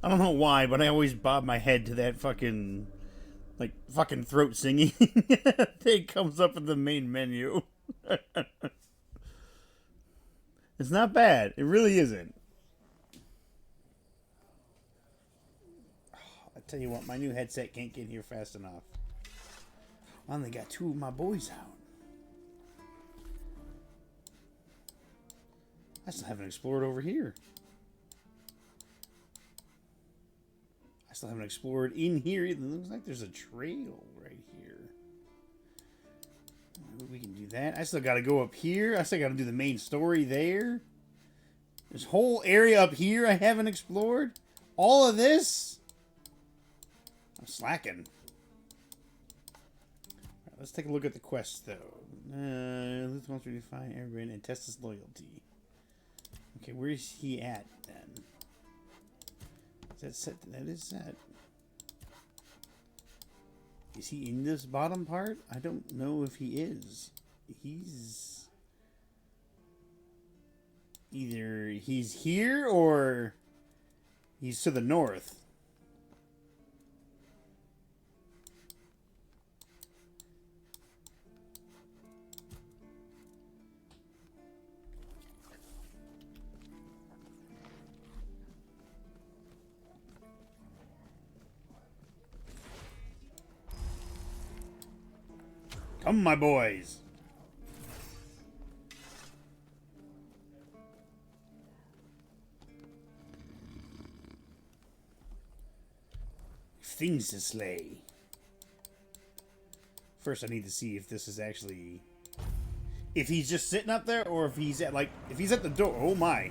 I don't know why, but I always bob my head to that fucking, like, fucking throat singing that comes up in the main menu. It's not bad. It really isn't. I tell you what, my new headset can't get here fast enough. I only got two of my boys out. I still haven't explored over here. I still haven't explored in here either. It looks like there's a trail right here. We can do that. I still got to go up here. I still got to do the main story there. This whole area up here I haven't explored. All of this? I'm slacking. Right, let's take a look at the quest, though. Let's once we define everyone and test his loyalty. Okay, where is he at, then? Is that set? That is set. Is he in this bottom part? I don't know if he is. He's... Either he's here or he's to the north. Come, my boys. Things to slay. First, I need to see if this is actually... If he's just sitting up there, or if he's at, like... If he's at the door... Oh, my.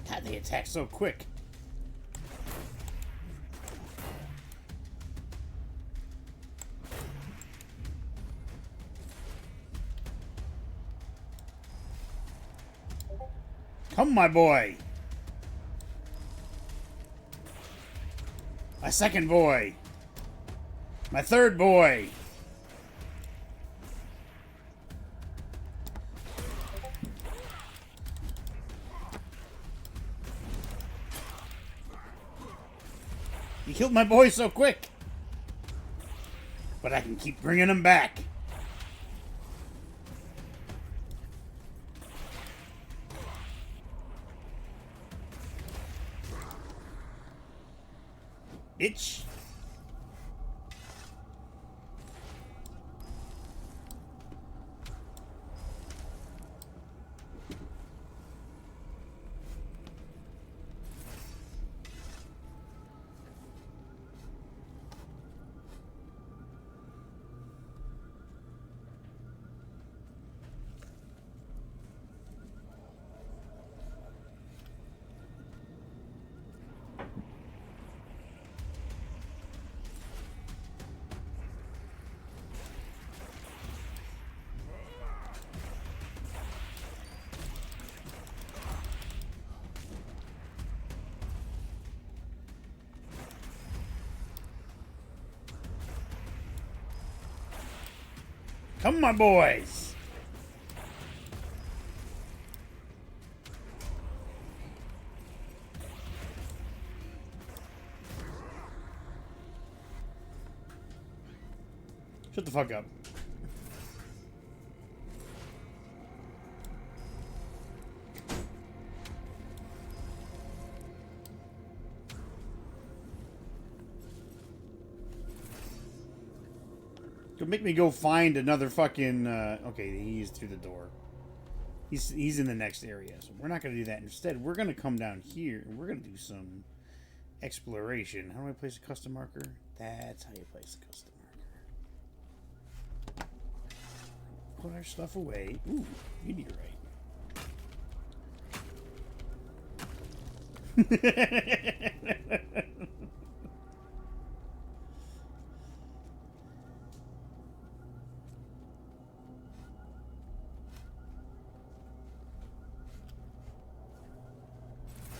God, they attack so quick. Come, my boy. My second boy. My third boy. You killed my boy so quick. But I can keep bringing him back. Itch. Come, my boys. Shut the fuck up. Don't make me go find another fucking... okay, he's through the door. He's in the next area, so we're not going to do that. Instead, we're going to come down here, and we're going to do some exploration. How do I place a custom marker? That's how you place a custom marker. Put our stuff away. Ooh, meteorite.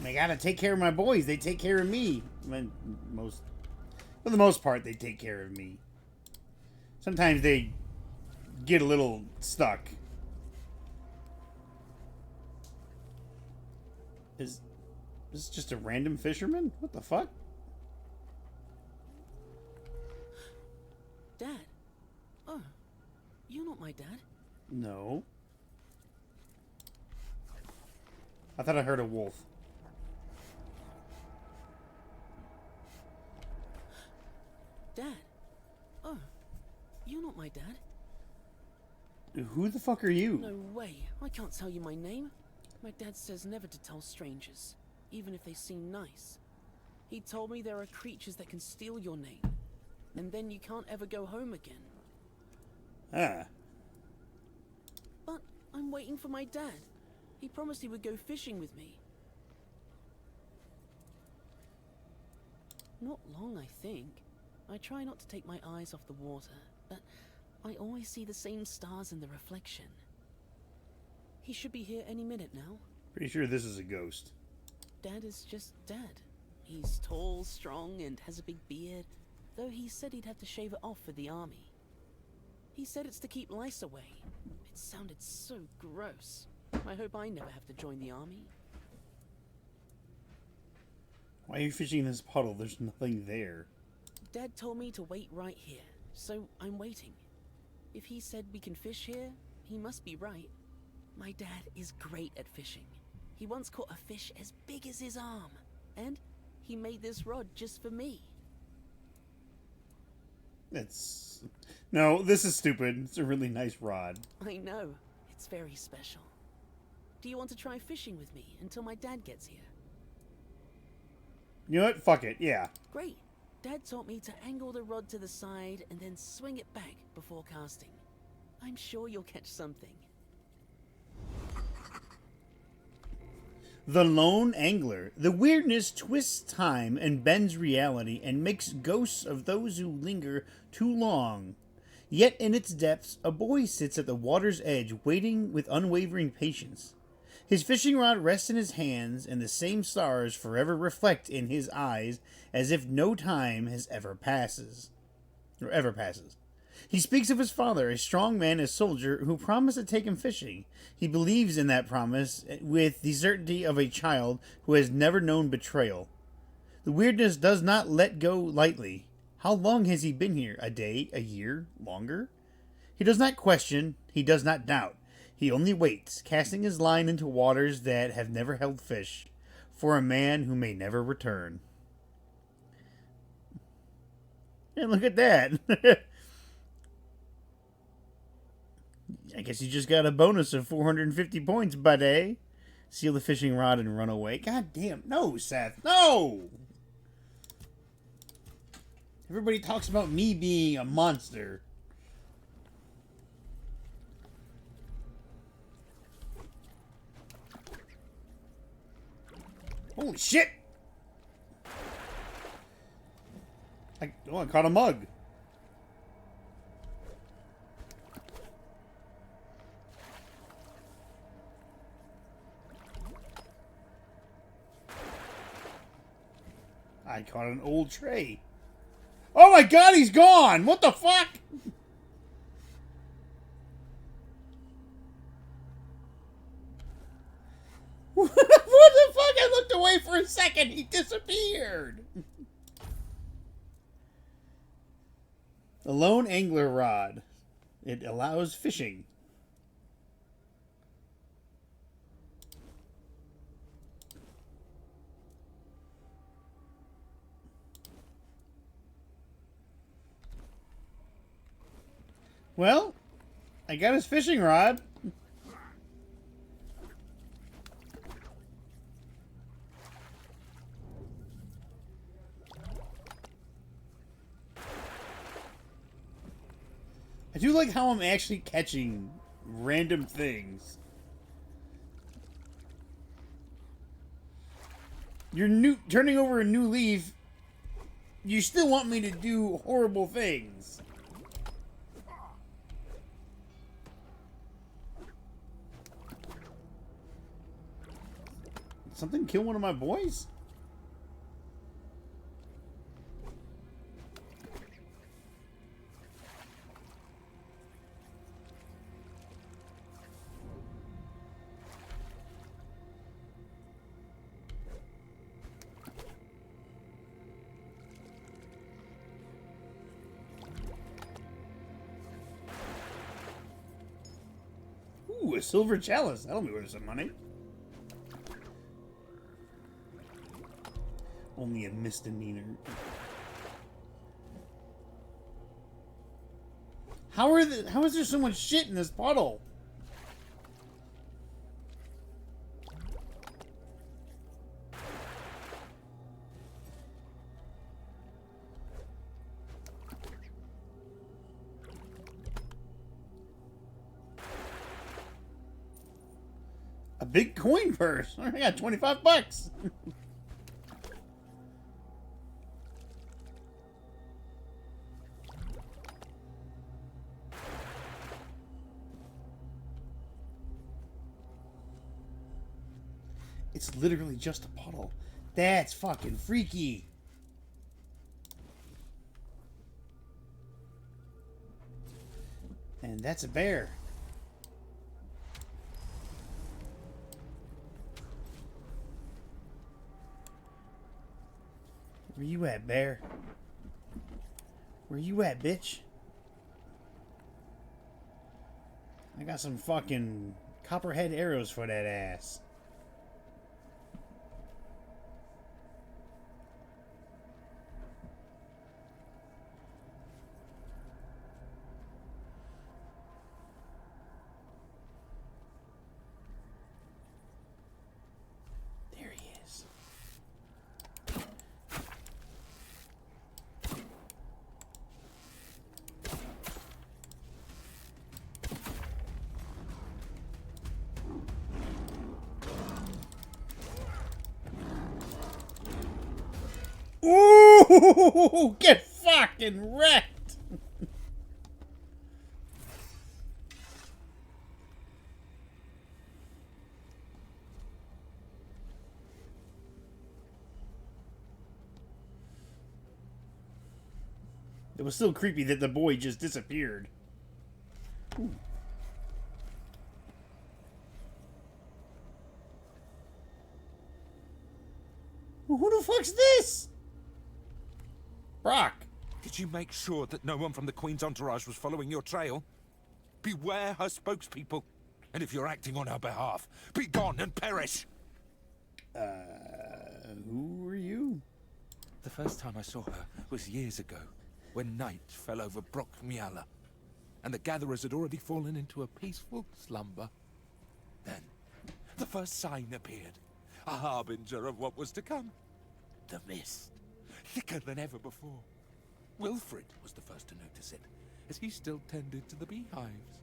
I gotta take care of my boys. They take care of me. For the most part, they take care of me. Sometimes they get a little stuck. Is this just a random fisherman? What the fuck? Dad? Oh, you're not my dad? No. I thought I heard a wolf. Dad? Oh, you're not my dad? Who the fuck are you? No way. I can't tell you my name. My dad says never to tell strangers, even if they seem nice. He told me there are creatures that can steal your name, and then you can't ever go home again. Ah. But I'm waiting for my dad. He promised he would go fishing with me. Not long, I think. I try not to take my eyes off the water, but I always see the same stars in the reflection. He should be here any minute now. Pretty sure this is a ghost. Dad is just Dad. He's tall, strong, and has a big beard, though he said he'd have to shave it off for the army. He said it's to keep lice away. It sounded so gross. I hope I never have to join the army. Why are you fishing in this puddle? There's nothing there. Dad told me to wait right here, so I'm waiting. If he said we can fish here, he must be right. My dad is great at fishing. He once caught a fish as big as his arm, and he made this rod just for me. No, this is stupid. It's a really nice rod. I know. It's very special. Do you want to try fishing with me until my dad gets here? You know what? Fuck it. Yeah. Great. Dad taught me to angle the rod to the side and then swing it back before casting. I'm sure you'll catch something. The Lone Angler. The weirdness twists time and bends reality and makes ghosts of those who linger too long. Yet in its depths, a boy sits at the water's edge, waiting with unwavering patience. His fishing rod rests in his hands, and the same stars forever reflect in his eyes, as if no time has ever passes. He speaks of his father, a strong man, a soldier, who promised to take him fishing. He believes in that promise with the certainty of a child who has never known betrayal. The weirdness does not let go lightly. How long has he been here? A day? A year? Longer? He does not question. He does not doubt. He only waits, casting his line into waters that have never held fish, for a man who may never return. And look at that. I guess you just got a bonus of 450 points, buddy. Seal the fishing rod and run away. God damn. No, Seth. No! Everybody talks about me being a monster. Holy shit! I caught a mug. I caught an old tray. Oh my god, he's gone! What the fuck? What the fuck? I looked away for a second. He disappeared. The Lone Angler Rod. It allows fishing. Well, I got his fishing rod. I do like how I'm actually catching random things. You're turning over a new leaf. You still want me to do horrible things. Did something kill one of my boys? Ooh, a silver chalice. That'll be worth some money. Only a misdemeanor. How is there so much shit in this puddle? A big coin purse. I got 25 bucks. It's literally just a puddle. That's fucking freaky. And that's a bear. Where you at, bear? Where you at, bitch? I got some fucking copperhead arrows for that ass. There he is. Ooh, get fucking wrecked. It was still creepy that the boy just disappeared. Ooh. Well, who the fuck's this? Brock. Did you make sure that no one from the Queen's entourage was following your trail? Beware her spokespeople. And if you're acting on her behalf, be gone and perish! Who are you? The first time I saw her was years ago, when night fell over Brockmiala, and the gatherers had already fallen into a peaceful slumber. Then, the first sign appeared, a harbinger of what was to come. The mist, thicker than ever before. Wilfred was the first to notice it, as he still tended to the beehives.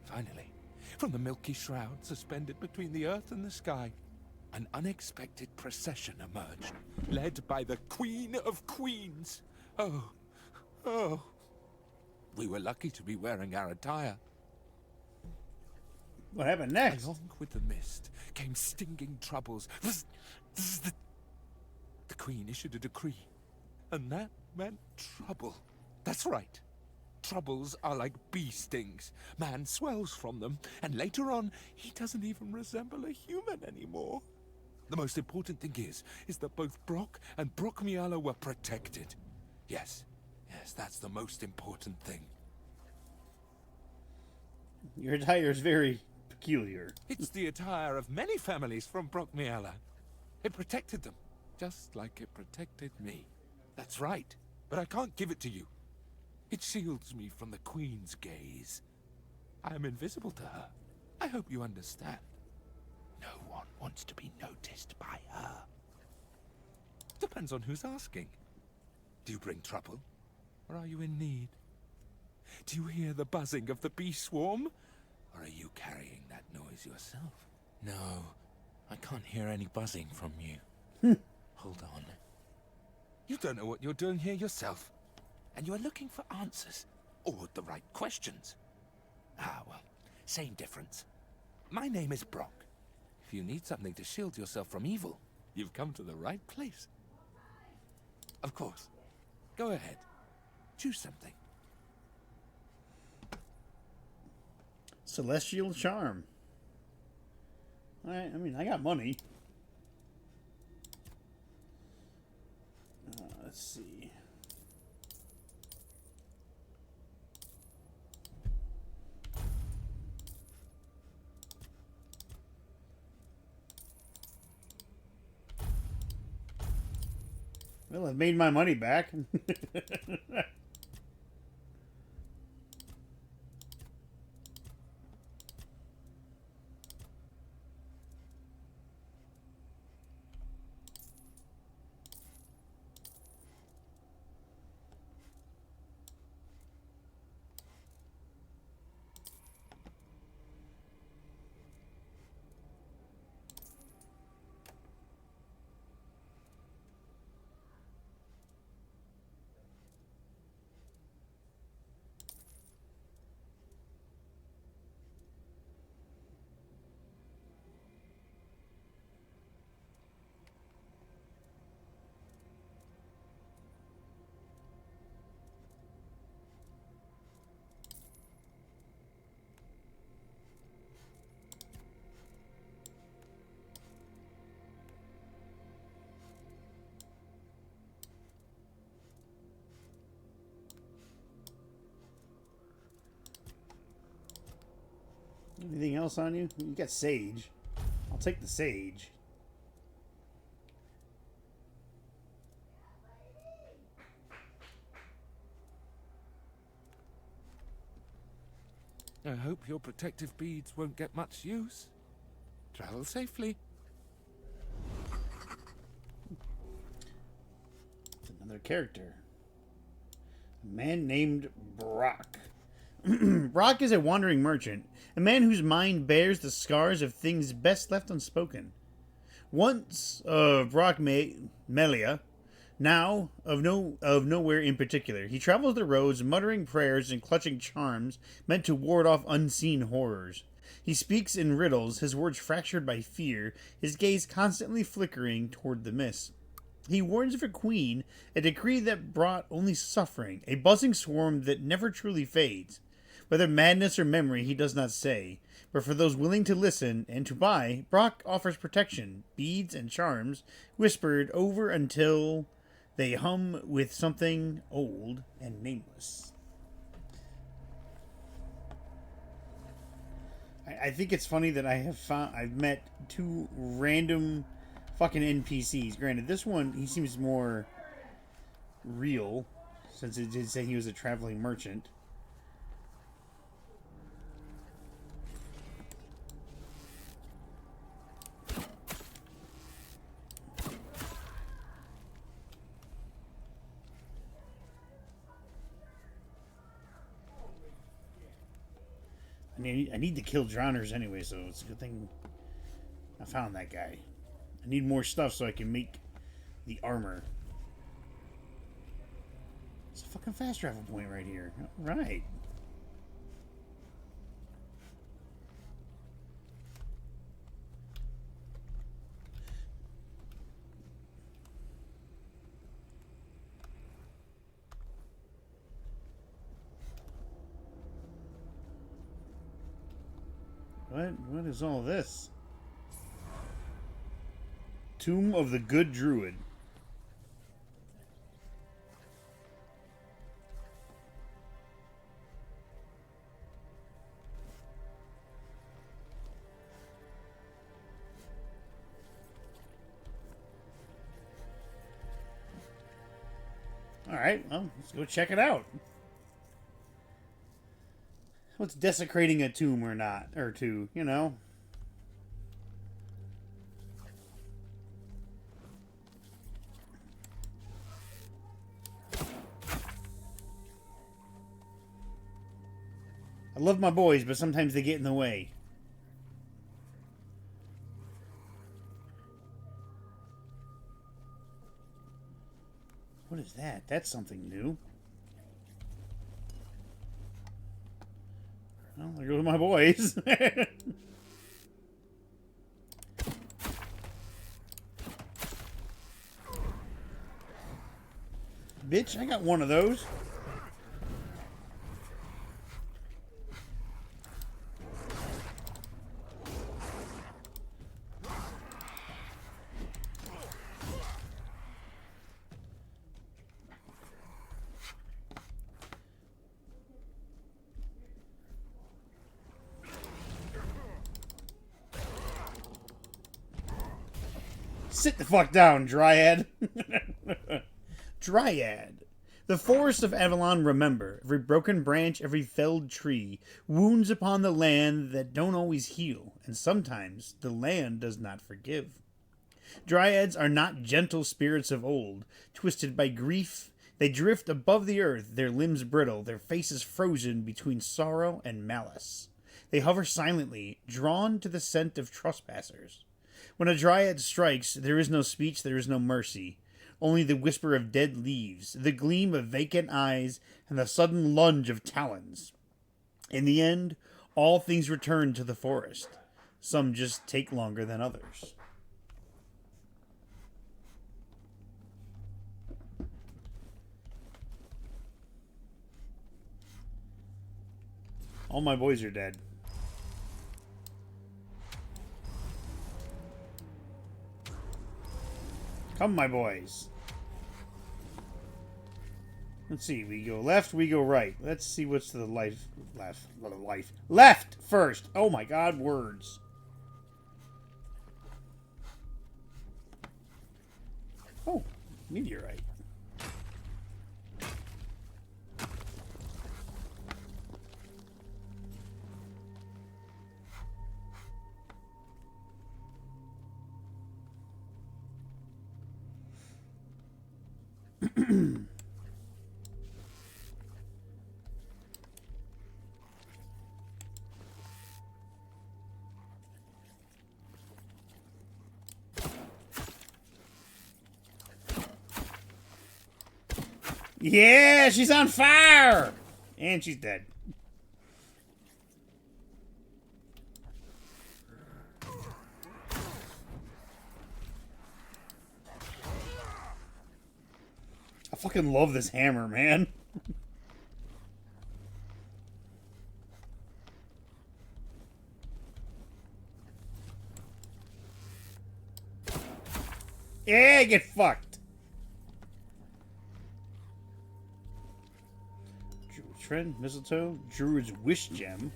Finally, from the milky shroud suspended between the earth and the sky, an unexpected procession emerged, led by the Queen of Queens. Oh, oh. We were lucky to be wearing our attire. What happened next? Along with the mist came stinging troubles. The Queen issued a decree, and that meant trouble. That's right. Troubles are like bee stings. Man swells from them, and later on, he doesn't even resemble a human anymore. The most important thing is that both Brock and Brockmiala were protected. Yes, that's the most important thing. Your attire is very peculiar. It's the attire of many families from Brockmiala. It protected them, just like it protected me. That's right, but I can't give it to you. It shields me from the Queen's gaze. I am invisible to her. I hope you understand. No one wants to be noticed by her. Depends on who's asking. Do you bring trouble? Or are you in need? Do you hear the buzzing of the bee swarm? Or are you carrying that noise yourself? No, I can't hear any buzzing from you. Hold on. You don't know what you're doing here yourself. And you're looking for answers. Or the right questions. Ah, well, same difference. My name is Brock. If you need something to shield yourself from evil, you've come to the right place. Of course. Go ahead. Choose something. Celestial Charm. Alright, I mean, I got money. Let's see. Well, I've made my money back. Anything else on you? You got sage. I'll take the sage. I hope your protective beads won't get much use. Travel safely. It's another character. A man named Brock. Brock is a wandering merchant, a man whose mind bears the scars of things best left unspoken. Once of Brock Melia, now of nowhere in particular. He travels the roads, muttering prayers and clutching charms meant to ward off unseen horrors. He speaks in riddles, his words fractured by fear, his gaze constantly flickering toward the mist. He warns of a queen, a decree that brought only suffering, a buzzing swarm that never truly fades. Whether madness or memory, he does not say. But for those willing to listen and to buy, Brock offers protection, beads and charms, whispered over until they hum with something old and nameless. I think it's funny that I've met two random fucking NPCs. Granted, this one, he seems more real, since it did say he was a traveling merchant. I need to kill drowners anyway, so it's a good thing I found that guy. I need more stuff so I can make the armor. It's a fucking fast travel point right here. Right. What is all this? Tomb of the Good Druid. Alright, well, let's go check it out. What's desecrating a tomb or not? Or two, you know? I love my boys, but sometimes they get in the way. What is that? That's something new. Well, there goes my boys. Bitch, I got one of those. Sit the fuck down, Dryad. Dryad. The forest of Avalon remember, every broken branch, every felled tree, wounds upon the land that don't always heal, and sometimes the land does not forgive. Dryads are not gentle spirits of old, twisted by grief. They drift above the earth, their limbs brittle, their faces frozen between sorrow and malice. They hover silently, drawn to the scent of trespassers. When a dryad strikes, there is no speech, there is no mercy. Only the whisper of dead leaves, the gleam of vacant eyes, and the sudden lunge of talons. In the end, all things return to the forest. Some just take longer than others. All my boys are dead. Come, my boys. Let's see. We go left, we go right. Let's see what's to the left first. Oh my god, words. Oh, meteorite. Yeah, she's on fire! And she's dead. I fucking love this hammer, man. Yeah, get fucked. Druid Trend, Mistletoe, Druid's Wish Gem.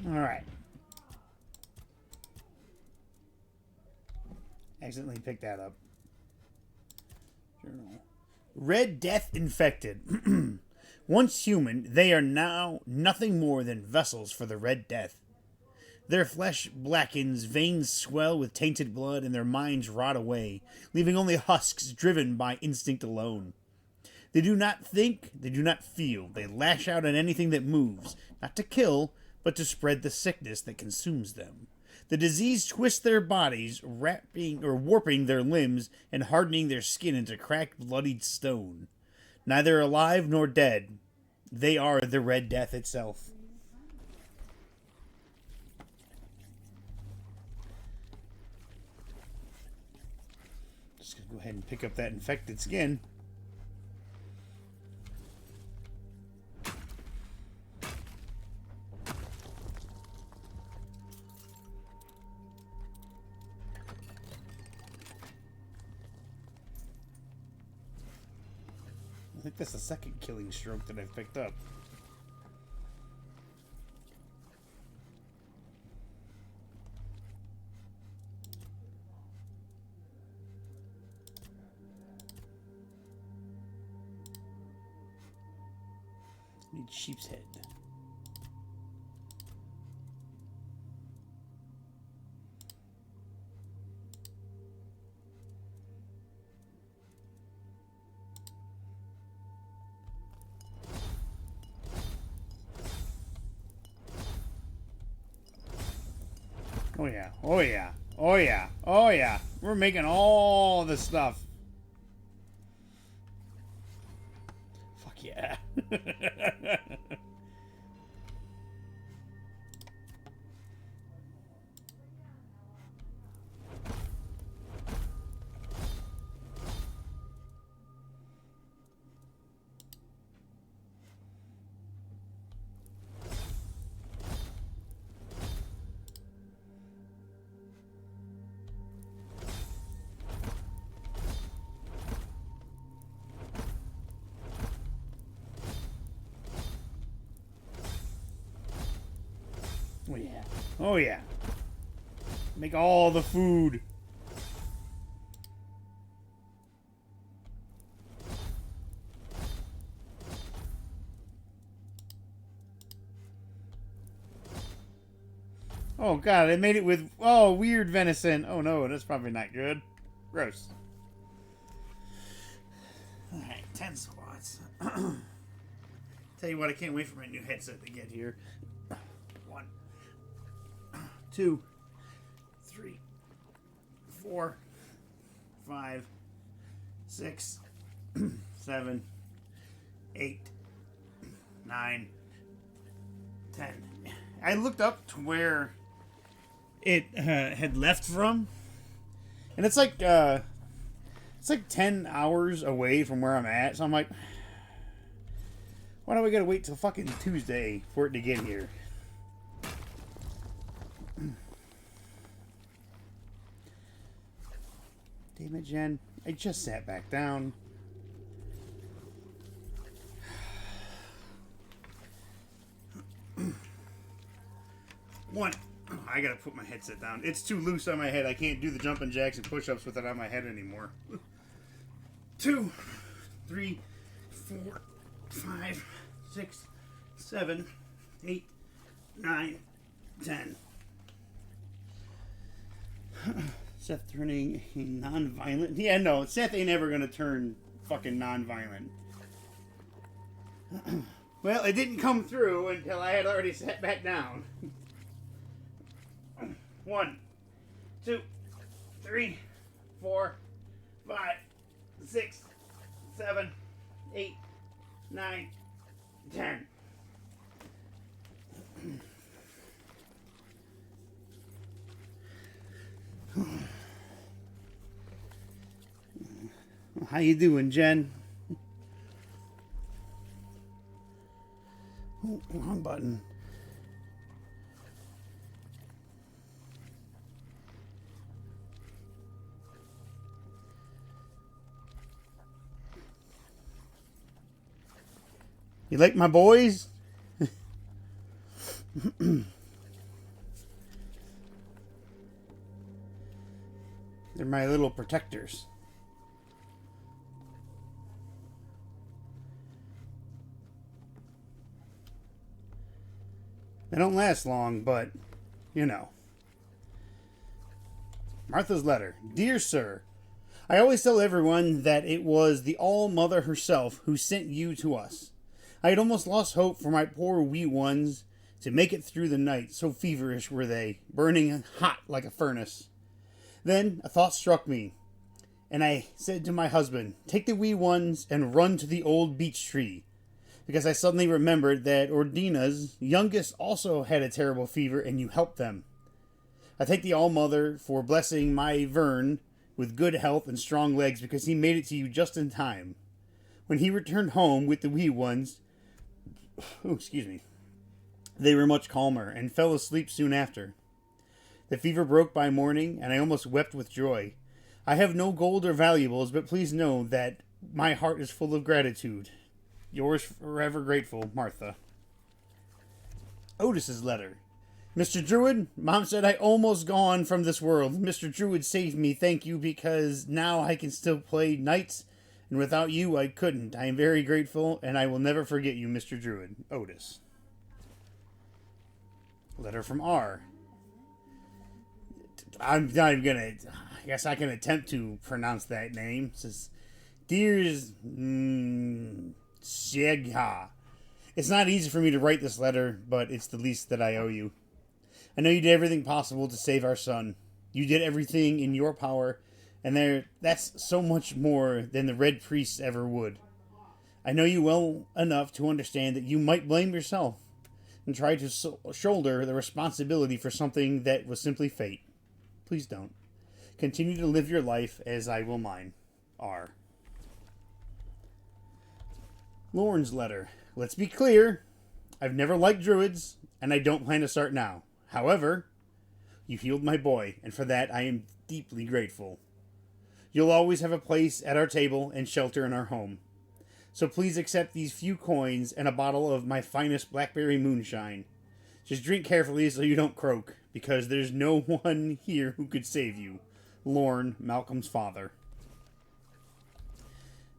Alright. Accidentally picked that up. Journal. Red Death infected. Once human, they are now nothing more than vessels for the Red Death. Their flesh blackens, veins swell with tainted blood, and their minds rot away, leaving only husks driven by instinct alone. They do not think, they do not feel. They lash out at anything that moves, not to kill, but to spread the sickness that consumes them. The disease twists their bodies, warping their limbs and hardening their skin into cracked, bloodied stone. Neither alive nor dead, they are the Red Death itself. Just gonna go ahead and pick up that infected skin. I think that's the second killing stroke that I've picked up. Need sheep's head. Oh yeah, oh yeah, oh yeah, oh yeah. We're making all the stuff. Fuck yeah. Oh yeah. Oh yeah. Make all the food. Oh god, I made it with weird venison. Oh no, that's probably not good. Gross. Alright, 10 squats. Tell you what, I can't wait for my new headset to get here. 1, 2, 3, 4, 5, 6, 7, 8, 9, 10. I looked up to where it had left from, and it's like 10 hours away from where I'm at. So I'm like, why do we gotta wait till fucking Tuesday for it to get here? Damn it, Jen. I just sat back down. One. I gotta put my headset down. It's too loose on my head. I can't do the jumping jacks and push-ups with it on my head anymore. 2, 3, 4, 5, 6, 7, 8, 9, 10. Seth turning non-violent. Yeah, no, Seth ain't ever gonna turn fucking non-violent. Well, it didn't come through until I had already sat back down. 1, 2, 3, 4, 5, 6, 7, 8, 9, 10. How you doing, Jen? Oh, wrong button. You like my boys? They're my little protectors. They don't last long, but, you know. Martha's letter. Dear Sir, I always tell everyone that it was the All-Mother herself who sent you to us. I had almost lost hope for my poor wee ones to make it through the night, so feverish were they, burning hot like a furnace. Then a thought struck me, and I said to my husband, "Take the wee ones and run to the old beech tree," because I suddenly remembered that Ordina's youngest also had a terrible fever, and you helped them. I thank the All-Mother for blessing my Vern with good health and strong legs, because he made it to you just in time. When he returned home with the wee ones, they were much calmer, and fell asleep soon after. The fever broke by morning, and I almost wept with joy. I have no gold or valuables, but please know that my heart is full of gratitude. Yours forever grateful, Martha. Otis's letter. Mr. Druid, Mom said I almost gone from this world. Mr. Druid saved me, thank you, because now I can still play knights, and without you I couldn't. I am very grateful, and I will never forget you, Mr. Druid. Otis. Letter from R. I'm not even gonna... I guess I can attempt to pronounce that name. It says, Dears... Shegha. It's not easy for me to write this letter, but it's the least that I owe you. I know you did everything possible to save our son. You did everything in your power, and that's so much more than the Red Priests ever would. I know you well enough to understand that you might blame yourself and try to shoulder the responsibility for something that was simply fate. Please don't. Continue to live your life as I will mine. R. Lauren's letter. Let's be clear. I've never liked druids, and I don't plan to start now. However, you healed my boy, and for that I am deeply grateful. You'll always have a place at our table and shelter in our home. So please accept these few coins and a bottle of my finest blackberry moonshine. Just drink carefully so you don't croak, because there's no one here who could save you. Lorne, Malcolm's father.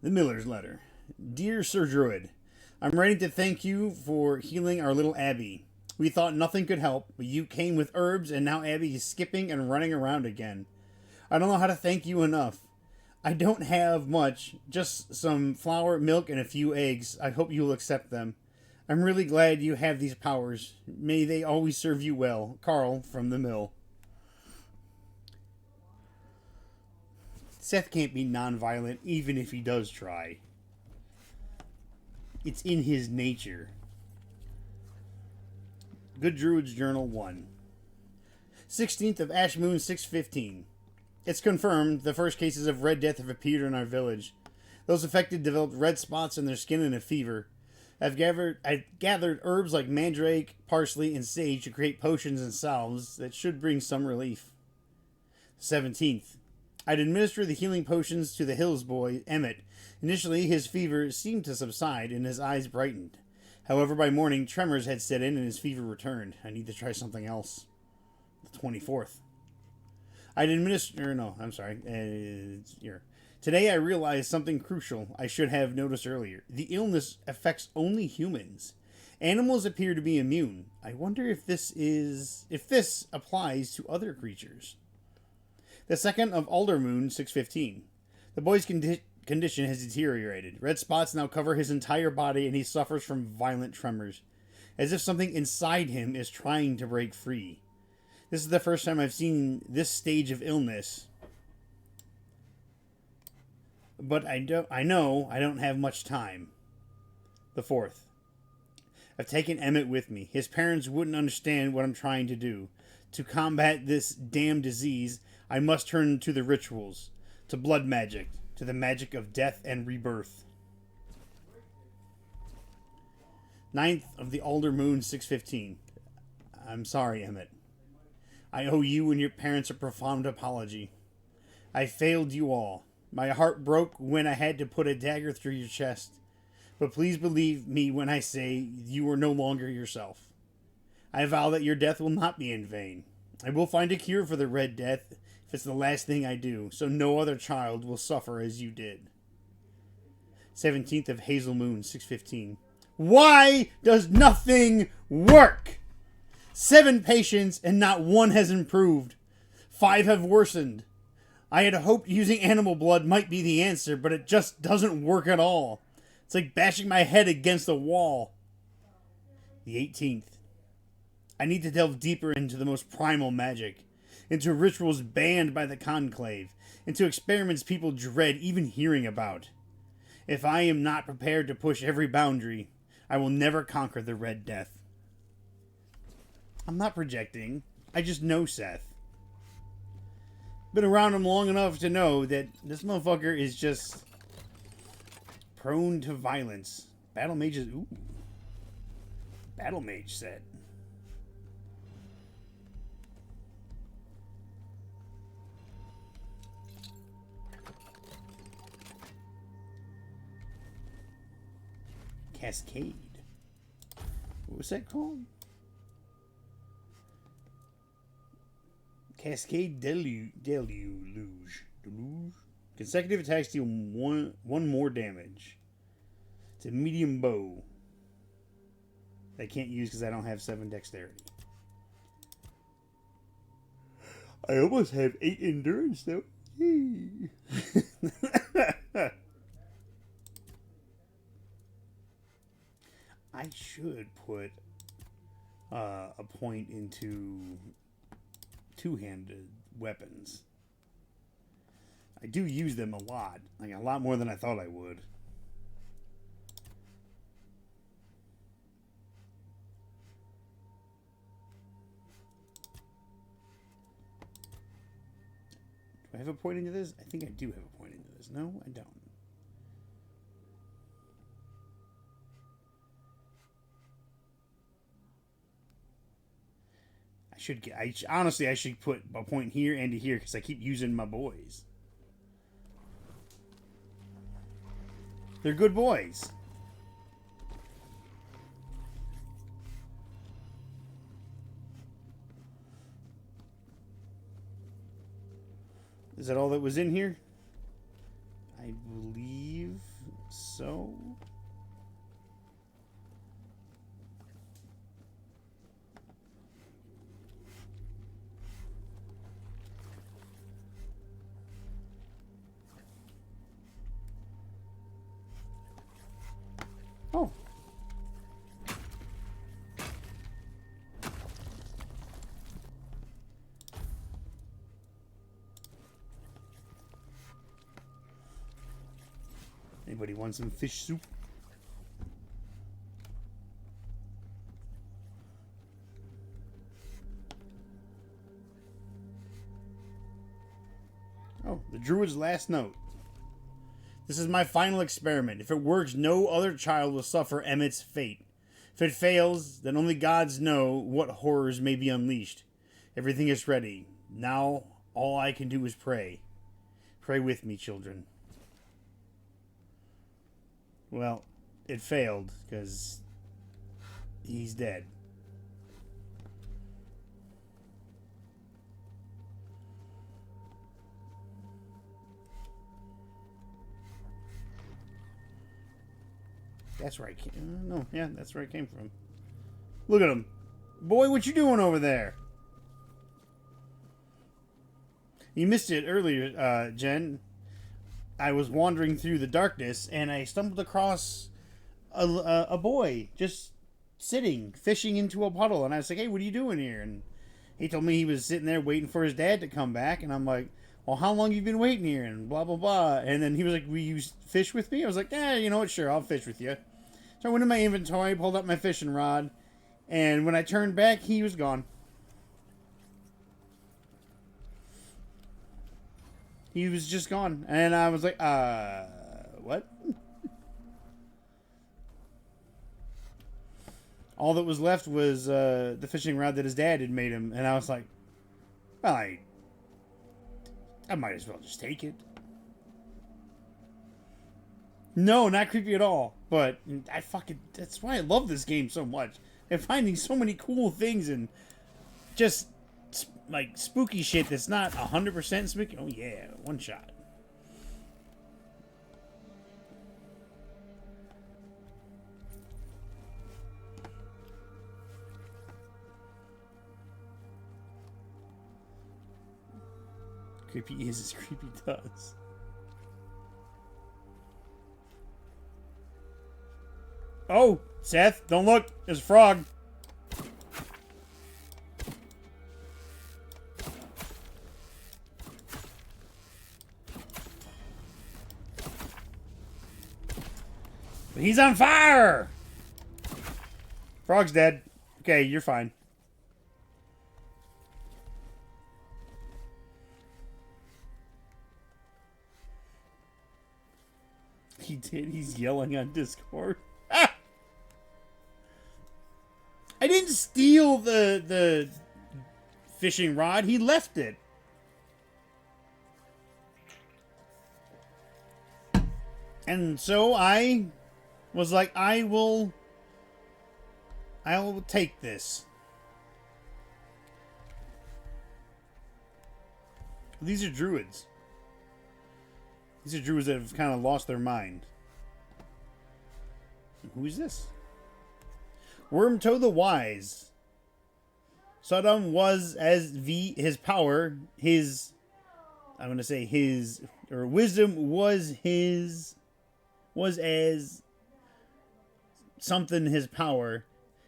The Miller's letter. Dear Sir Druid, I'm writing to thank you for healing our little Abby. We thought nothing could help, but you came with herbs, and now Abby is skipping and running around again. I don't know how to thank you enough. I don't have much, just some flour, milk, and a few eggs. I hope you'll accept them. I'm really glad you have these powers. May they always serve you well. Carl from the mill. Seth can't be non-violent, even if he does try. It's in his nature. Good Druid's Journal 1. 16th of Ash Moon 615. It's confirmed the first cases of Red Death have appeared in our village. Those affected developed red spots in their skin and a fever. I've gathered herbs like mandrake, parsley, and sage to create potions and salves that should bring some relief. 17th. I'd administer the healing potions to the Hills boy, Emmett. Initially, his fever seemed to subside and his eyes brightened. However, by morning, tremors had set in and his fever returned. I need to try something else. The 24th. Today I realized something crucial I should have noticed earlier. The illness affects only humans. Animals appear to be immune. I wonder if this applies to other creatures. The 2nd of Aldermoon 615. The boy's condition has deteriorated. Red spots now cover his entire body and he suffers from violent tremors, as if something inside him is trying to break free. This is the first time I've seen this stage of illness. But I know I don't have much time. The 4th. I've taken Emmett with me. His parents wouldn't understand what I'm trying to do. To combat this damn disease, I must turn to the rituals, to blood magic, to the magic of death and rebirth. 9th of the Alder Moon 615. I'm sorry, Emmett. I owe you and your parents a profound apology. I failed you all. My heart broke when I had to put a dagger through your chest. But please believe me when I say you are no longer yourself. I vow that your death will not be in vain. I will find a cure for the Red Death if it's the last thing I do, so no other child will suffer as you did. 17th of Hazel Moon 615. Why does nothing work? 7 patients and not one has improved. 5 have worsened. I had hoped using animal blood might be the answer, but it just doesn't work at all. It's like bashing my head against a wall. The 18th. I need to delve deeper into the most primal magic, into rituals banned by the Conclave, into experiments people dread even hearing about. If I am not prepared to push every boundary, I will never conquer the Red Death. I'm not projecting. I just know Seth. Been around him long enough to know that this motherfucker is just prone to violence. Battle mages. Ooh. Battle mage set. Cascade. What was that called? Cascade Deluge. Consecutive attacks deal one more damage. It's a medium bow. That I can't use because I don't have 7 dexterity. I almost have 8 endurance though. I should put a point into two-handed weapons. I do use them a lot. Like a lot more than I thought I would. Do I have a point into this? I think I do have a point into this. No, I don't. Honestly, I should put a point here and to here because I keep using my boys. They're good boys. Is that all that was in here? I believe so. Oh. Anybody want some fish soup? Oh, the druid's last note. This is my final experiment. If it works, no other child will suffer Emmett's fate. If it fails, then only gods know what horrors may be unleashed. Everything is ready. Now, all I can do is pray. Pray with me, children. Well, it failed, because he's dead. That's where I came. No, yeah, that's where I came from. Look at him, boy. What you doing over there? You missed it earlier, Jen. I was wandering through the darkness and I stumbled across a boy just sitting, fishing into a puddle. And I was like, "Hey, what are you doing here?" And he told me he was sitting there waiting for his dad to come back. And I'm like, "Well, how long have you been waiting here?" And blah, blah, blah. And then he was like, "Will you fish with me?" I was like, "Yeah, you know what? Sure, I'll fish with you." So I went in my inventory, pulled up my fishing rod, and when I turned back, he was gone. He was just gone. And I was like, what? All that was left was the fishing rod that his dad had made him. And I was like, well, I might as well just take it. No, not creepy at all. But that's why I love this game so much. And finding so many cool things and just like spooky shit that's not 100% spooky. Oh yeah, one shot. Creepy is as creepy does. Oh, Seth, don't look. There's a frog. But he's on fire! Frog's dead. Okay, you're fine. He did. He's yelling on Discord. Ah! I didn't steal the fishing rod. He left it. And so I was like, I will take this. These are druids. These are druids that have kind of lost their mind. Who is this? Wormtoe the Wise. Sodom was as his power, his, I'm going to say his, or wisdom was as something his power.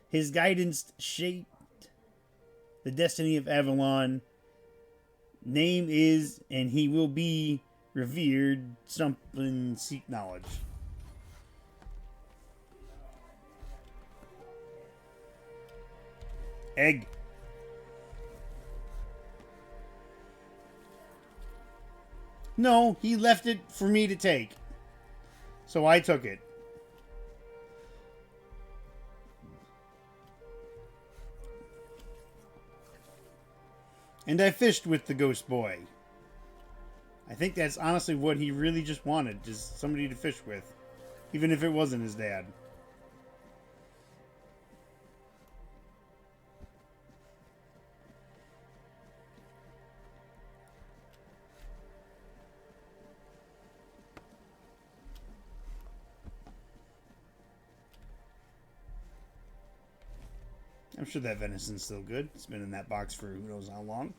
His guidance shaped the destiny of Avalon. Name is, and he will be revered, something seek knowledge. Egg. No, he left it for me to take. So I took it. And I fished with the ghost boy. I think that's honestly what he really just wanted. Just somebody to fish with. Even if it wasn't his dad. I'm sure that venison's still good. It's been in that box for who knows how long.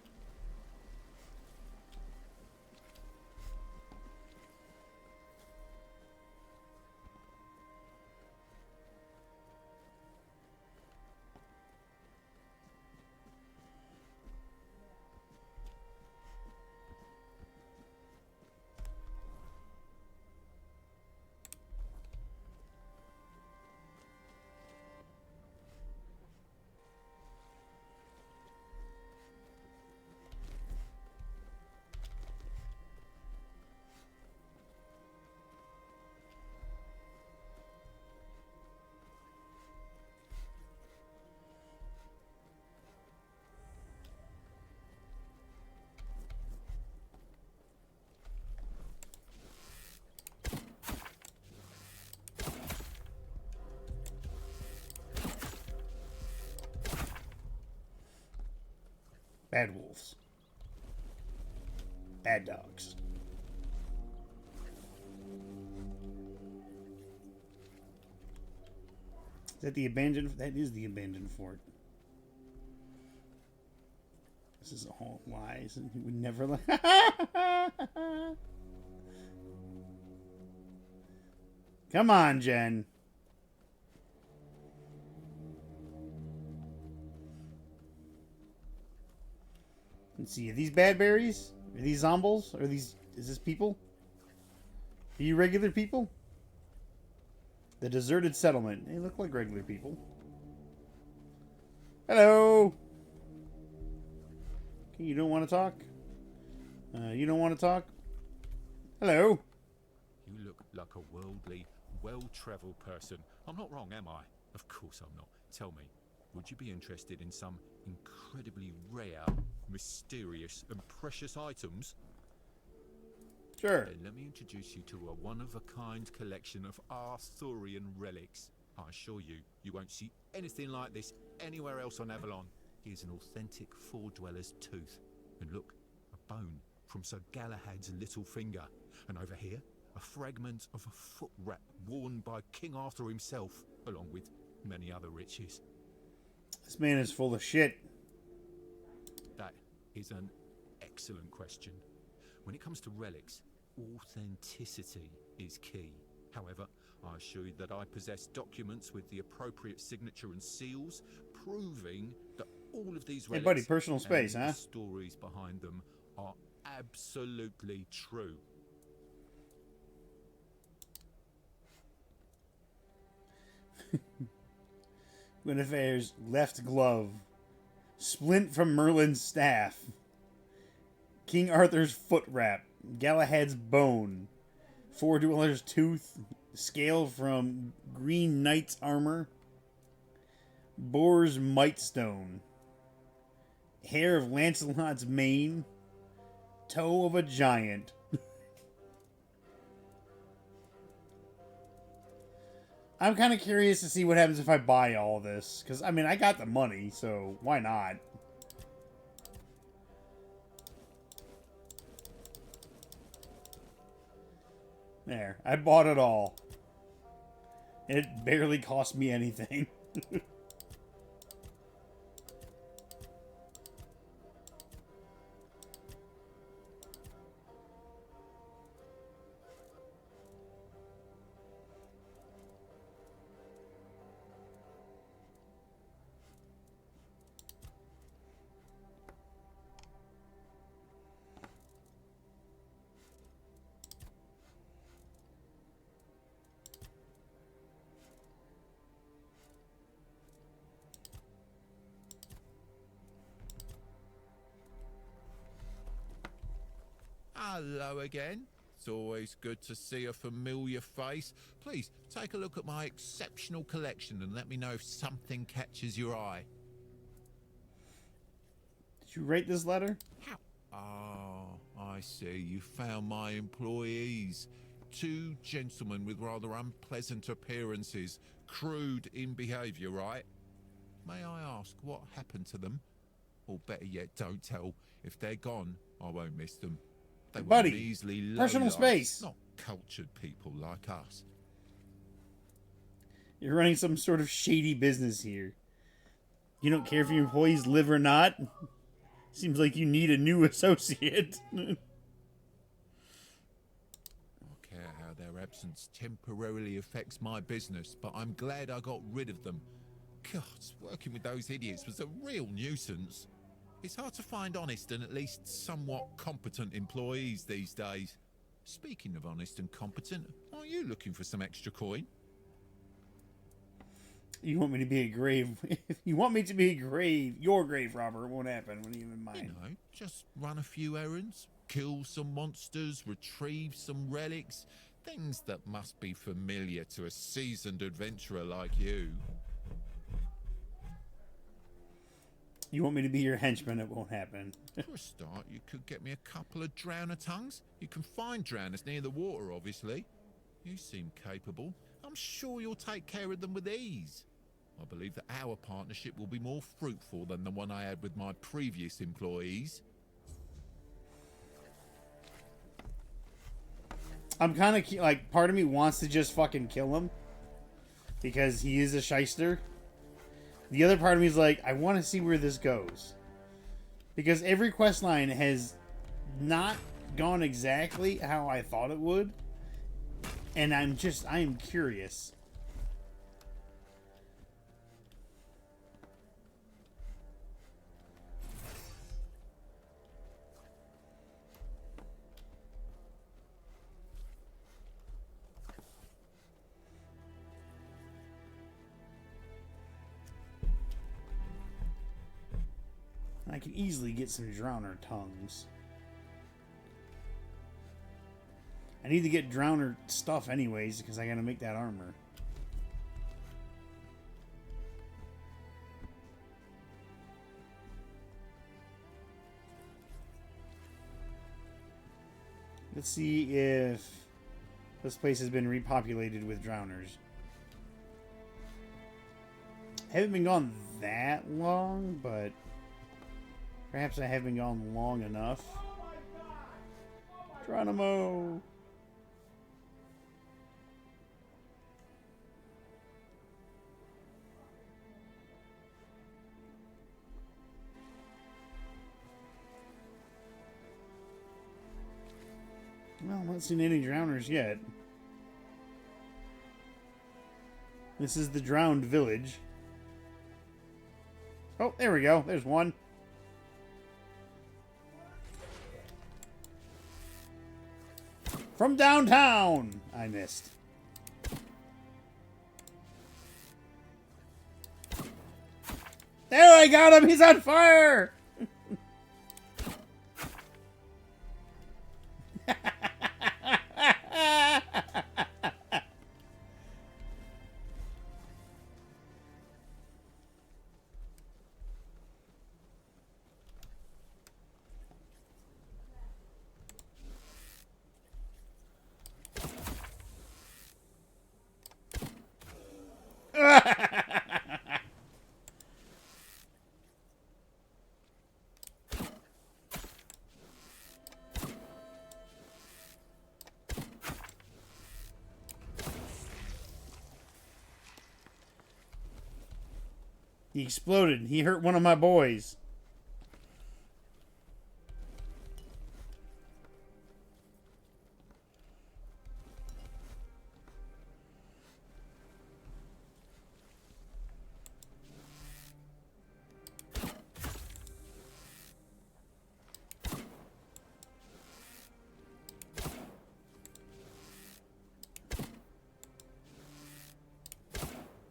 Bad wolves. Bad dogs. Is that the abandoned? That is the abandoned fort. This is all lies, and he would never like. Come on, Jen. Let's see. Are these bad berries? Are these zombies? Are these? Is this people? Are you regular people? The deserted settlement. They look like regular people. Hello. Okay, you don't want to talk? You don't want to talk? Hello. You look like a worldly, well-travelled person. I'm not wrong, am I? Of course I'm not. Tell me, would you be interested in some incredibly rare, mysterious and precious items? Sure. Then let me introduce you to a one-of-a-kind collection of Arthurian relics. I assure you, you won't see anything like this anywhere else on Avalon. Here's an authentic Four-Dweller's tooth. And look, a bone from Sir Galahad's little finger. And over here, a fragment of a foot wrap worn by King Arthur himself, along with many other riches. This man is full of shit. That is an excellent question. When it comes to relics, authenticity is key. However, I assure you that I possess documents with the appropriate signature and seals, proving that all of these relics, hey buddy, personal space, and huh? the stories behind them are absolutely true. Guinevere's left glove. Splint from Merlin's staff. King Arthur's foot wrap. Galahad's bone. Four Dweller's tooth. Scale from Green Knight's armor. Boar's mightstone. Hair of Lancelot's mane. Toe of a giant. I'm kind of curious to see what happens if I buy all this. Because, I mean, I got the money, so why not? There. I bought it all. It barely cost me anything. Hello again. It's always good to see a familiar face. Please, take a look at my exceptional collection and let me know if something catches your eye. Did you write this letter? How? Oh, I see. You found my employees. Two gentlemen with rather unpleasant appearances. Crude in behaviour, right? May I ask what happened to them? Or better yet, don't tell. If they're gone, I won't miss them. They were Buddy, measly personal lowlifes, space. not cultured people like us. You're running some sort of shady business here. You don't care if your employees live or not? Seems like you need a new associate. I care how their absence temporarily affects my business, but I'm glad I got rid of them. God, working with those idiots was a real nuisance. It's hard to find honest and at least somewhat competent employees these days. Speaking of honest and competent, are you looking for some extra coin? You want me to be a grave... If you want me to be a grave... Your grave robber, it won't happen when even You mine. know, just run a few errands, kill some monsters, retrieve some relics. Things that must be familiar to a seasoned adventurer like you. You want me to be your henchman, it won't happen. For a start, you could get me a couple of drowner tongues. You can find drowners near the water, obviously. You seem capable. I'm sure you'll take care of them with ease. I believe that our partnership will be more fruitful than the one I had with my previous employees. I'm kind of like, part of me wants to just fucking kill him because he is a shyster. The other part of me is like, I want to see where this goes, because every quest line has not gone exactly how I thought it would, and I am curious. I can easily get some drowner tongues. I need to get drowner stuff anyways, because I gotta make that armor. Let's see if this place has been repopulated with drowners. I haven't been gone that long, but perhaps I haven't gone long enough. Geronimo! Well, I'm not seeing any drowners yet. This is the drowned village. Oh, there we go. There's one. From downtown! I missed. I got him! He's on fire! He exploded. He hurt one of my boys.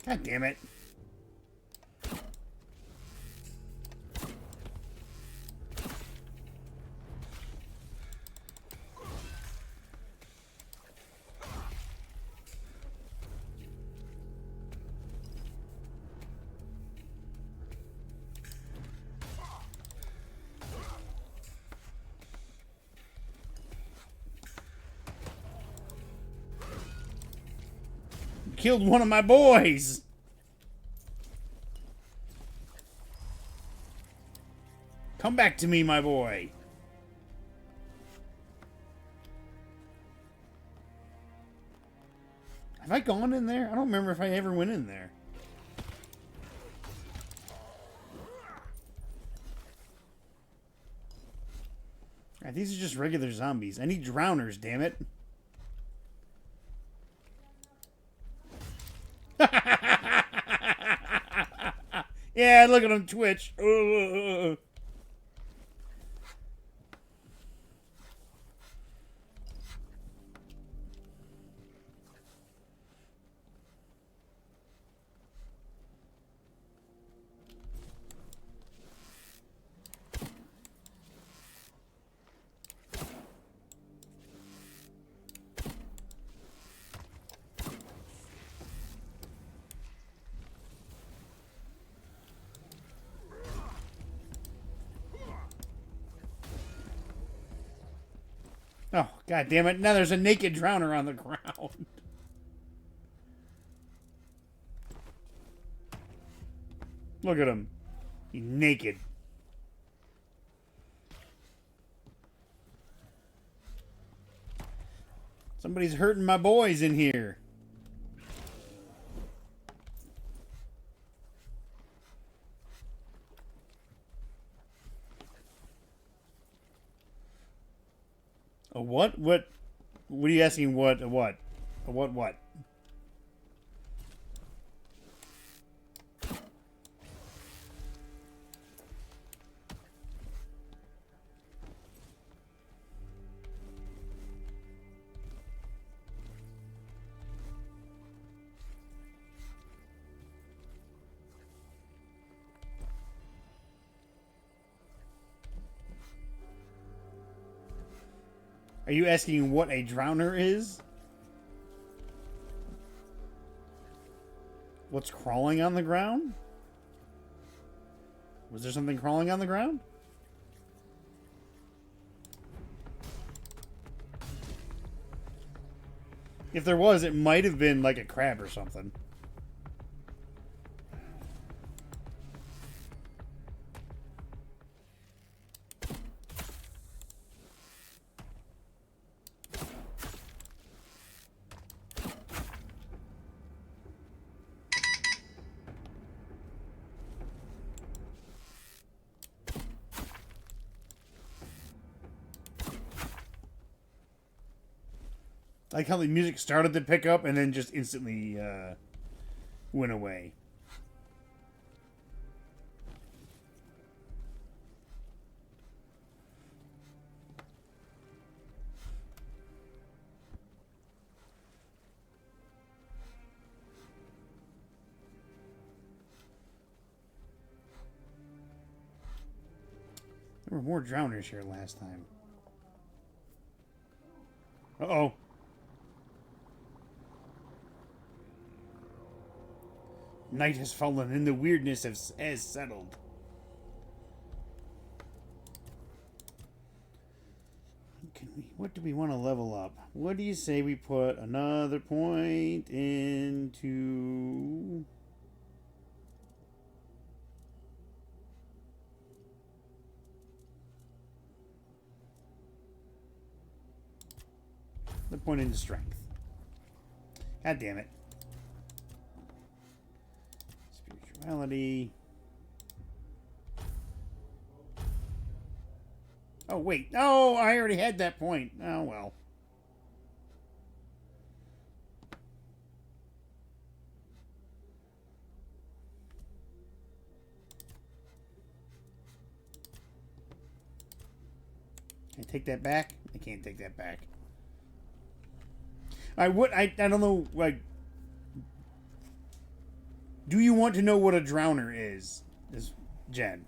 God damn it. Killed one of my boys. Come back to me, my boy. Have I gone in there? I don't remember if I ever went in there. Alright, these are just regular zombies. I need drowners, damn it. Yeah, look at him twitch. Oh, god damn it. Now there's a naked drowner on the ground. Look at him. He's naked. Somebody's hurting my boys in here. A what? What are you asking? What? A what? A what? Are you asking what a drowner is? What's crawling on the ground? Was there something crawling on the ground? If there was, it might have been like a crab or something. Like how the music started to pick up and then just instantly went away. There were more drowners here last time. Uh-oh. Night has fallen and the weirdness has settled. What do we want to level up? What do you say we put another point into... The point into strength. God damn it. Spirituality. Oh, wait. Oh, I already had that point. Oh, well. Can I take that back? I can't take that back. I don't know, like... Do you want to know what a drowner is Jen?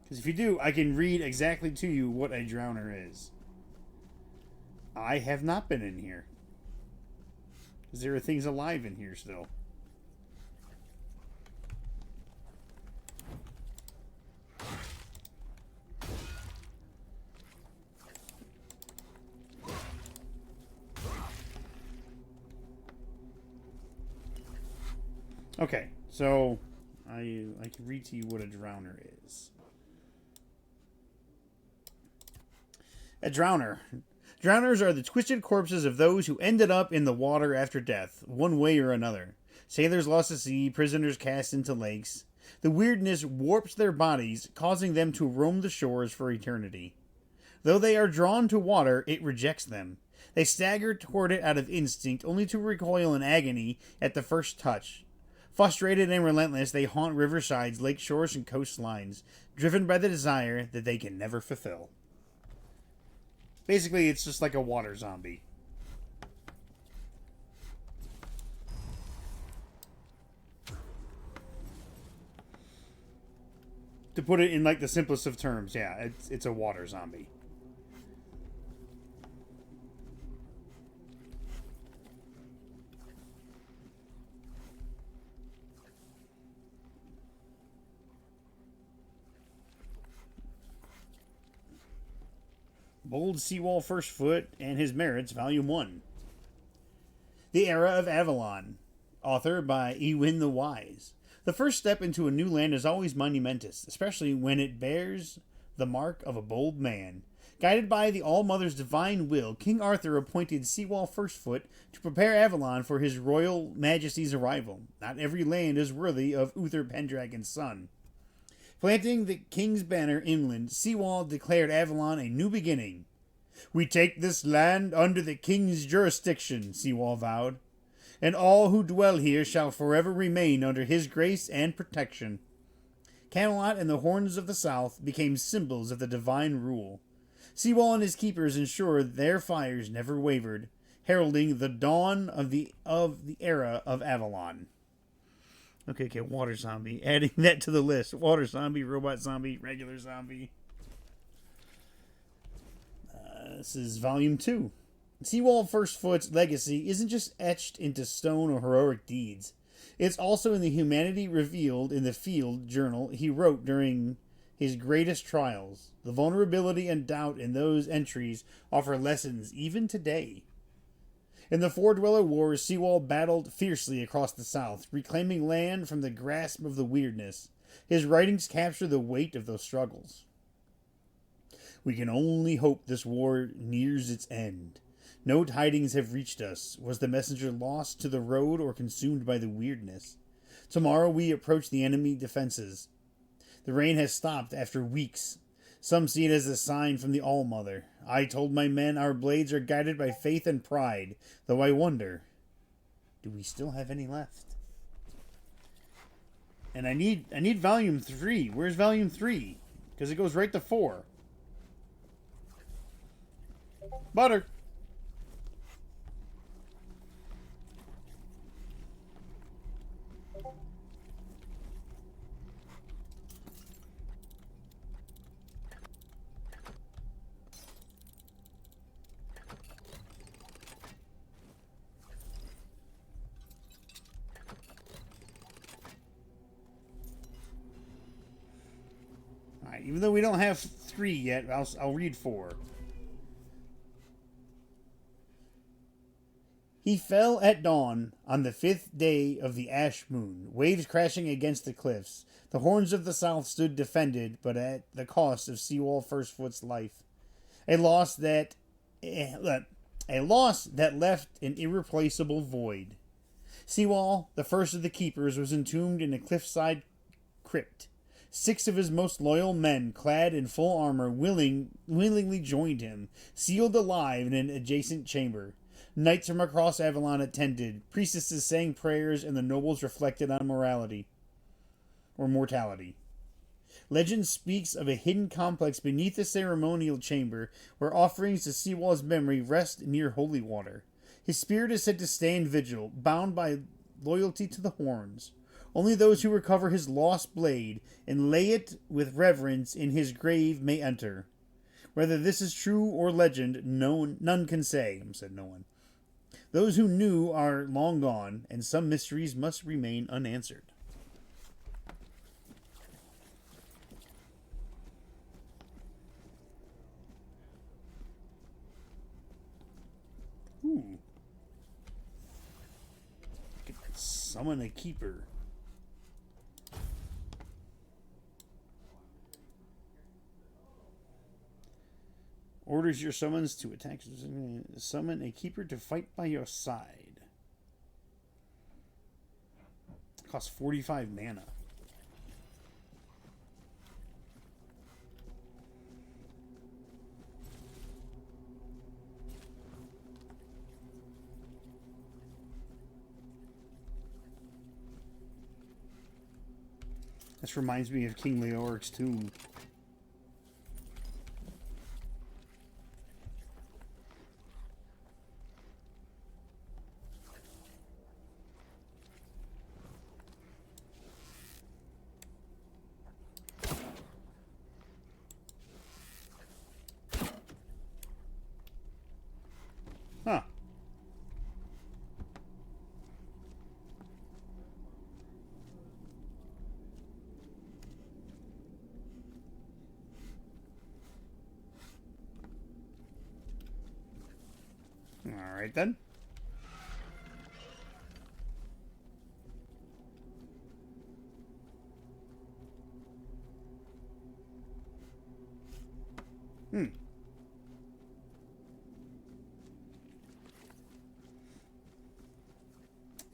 Because if you do, I can read exactly to you what a drowner is. I have not been in here. Because there are things alive in here still. Okay, so I can read to you what a drowner is. A drowner. Drowners are the twisted corpses of those who ended up in the water after death, one way or another. Sailors lost at sea, prisoners cast into lakes. The weirdness warps their bodies, causing them to roam the shores for eternity. Though they are drawn to water, it rejects them. They stagger toward it out of instinct, only to recoil in agony at the first touch. Frustrated and relentless, they haunt riversides, lake shores, and coastlines, driven by the desire that they can never fulfill. Basically, it's just like a water zombie. To put it in like the simplest of terms, yeah, it's a water zombie. Bold Seawall First Foot and His Merits, Volume 1. The Era of Avalon. Author by Ewin the Wise. The first step into a new land is always monumentous, especially when it bears the mark of a bold man. Guided by the All-Mother's divine will, King Arthur appointed Seawall First Foot to prepare Avalon for his royal majesty's arrival. Not every land is worthy of Uther Pendragon's son. Planting the king's banner inland, Seawall declared Avalon a new beginning. "We take this land under the king's jurisdiction," Seawall vowed, "and all who dwell here shall forever remain under his grace and protection." Camelot and the Horns of the South became symbols of the divine rule. Seawall and his keepers ensured their fires never wavered, heralding the dawn of the era of Avalon. Okay, water zombie. Adding that to the list. Water zombie, robot zombie, regular zombie. This is Volume 2. Seawall First Foot's legacy isn't just etched into stone or heroic deeds. It's also in the humanity revealed in the field journal he wrote during his greatest trials. The vulnerability and doubt in those entries offer lessons even today. In the Four Dweller Wars, Seawall battled fiercely across the South, reclaiming land from the grasp of the weirdness. His writings capture the weight of those struggles. "We can only hope this war nears its end. No tidings have reached us. Was the messenger lost to the road or consumed by the weirdness? Tomorrow we approach the enemy defenses. The rain has stopped after weeks. Some see it as a sign from the All-Mother. I told my men our blades are guided by faith and pride, though I wonder, do we still have any left?" And I need Volume 3. Where's Volume 3? Because it goes right to 4. Butter. Even though we don't have 3 yet, I'll read 4. He fell at dawn on the 5th day of the ash moon, waves crashing against the cliffs. The horns of the south stood defended, but at the cost of Seawall Firstfoot's life. A loss that left an irreplaceable void. Seawall, the first of the keepers, was entombed in a cliffside crypt. 6 of his most loyal men, clad in full armor, willingly joined him, sealed alive in an adjacent chamber. Knights from across Avalon attended, priestesses sang prayers, and the nobles reflected on mortality. Legend speaks of a hidden complex beneath the ceremonial chamber where offerings to Seawall's memory rest near holy water. His spirit is said to stand vigil, bound by loyalty to the horns. Only those who recover his lost blade and lay it with reverence in his grave may enter. Whether this is true or legend, none can say. Said no one. Those who knew are long gone, and some mysteries must remain unanswered. Ooh. Summon a keeper. Orders your summons to attack. Summon a keeper to fight by your side. Costs 45 mana. This reminds me of King Leoric's tomb. Huh. All right then.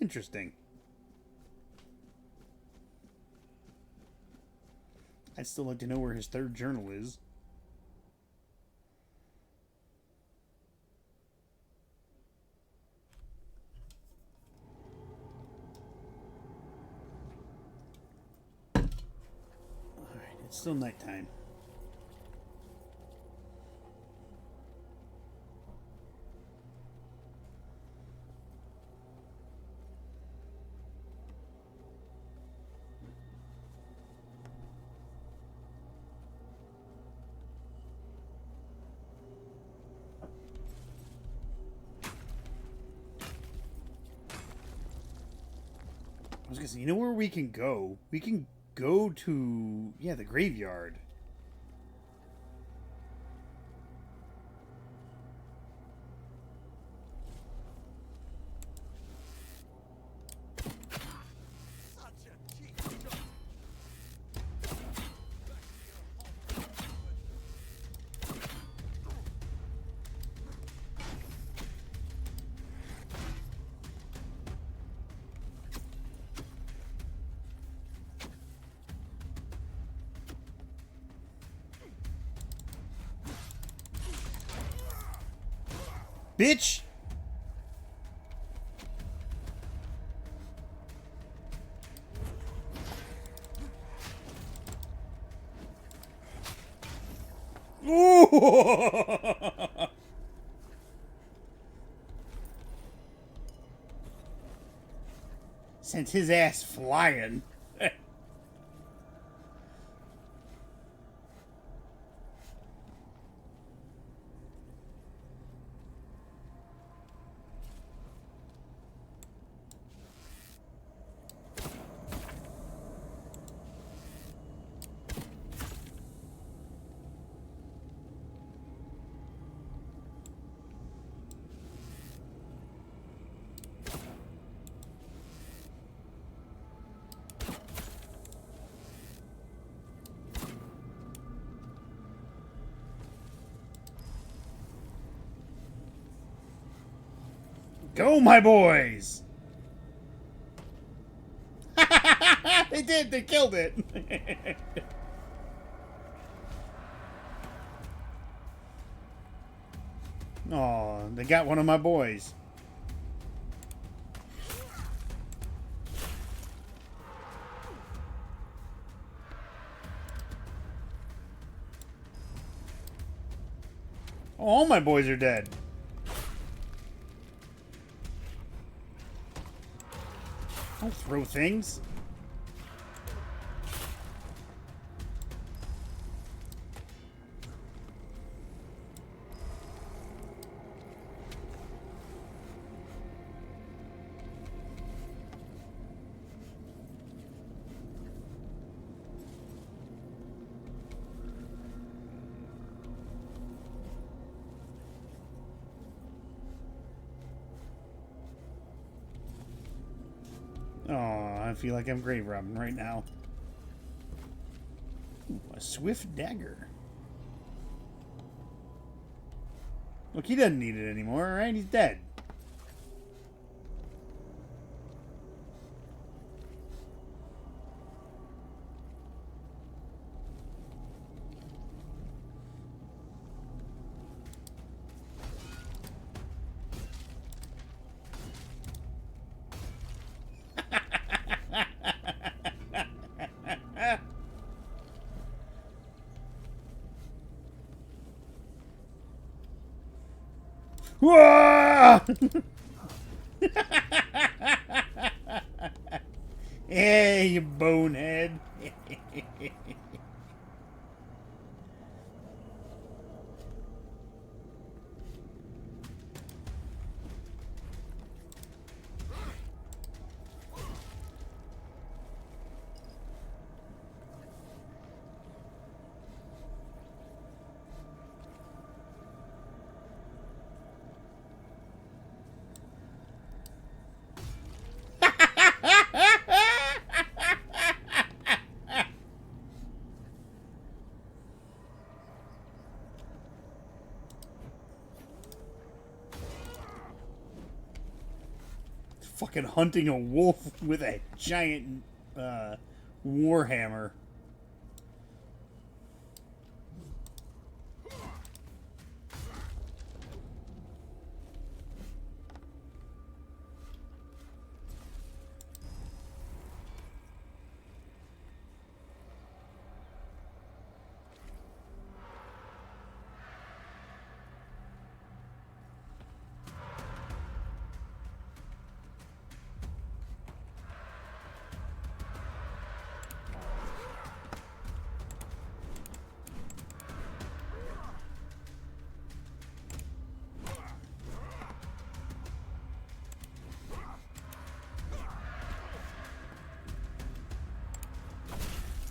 Interesting. I'd still like to know where his 3rd journal is. Alright, it's still nighttime. I was gonna say, you know where we can go? We can go to, the graveyard. Bitch! Ooh! Sent his ass flying. Go, my boys! They did! They killed it! Oh, they got one of my boys. Oh, all my boys are dead. Don't throw things. Oh, I feel like I'm grave robbing right now. Ooh, a swift dagger. Look, he doesn't need it anymore, right? He's dead. Whoa! Hey, you bonehead. Fucking hunting a wolf with a giant warhammer.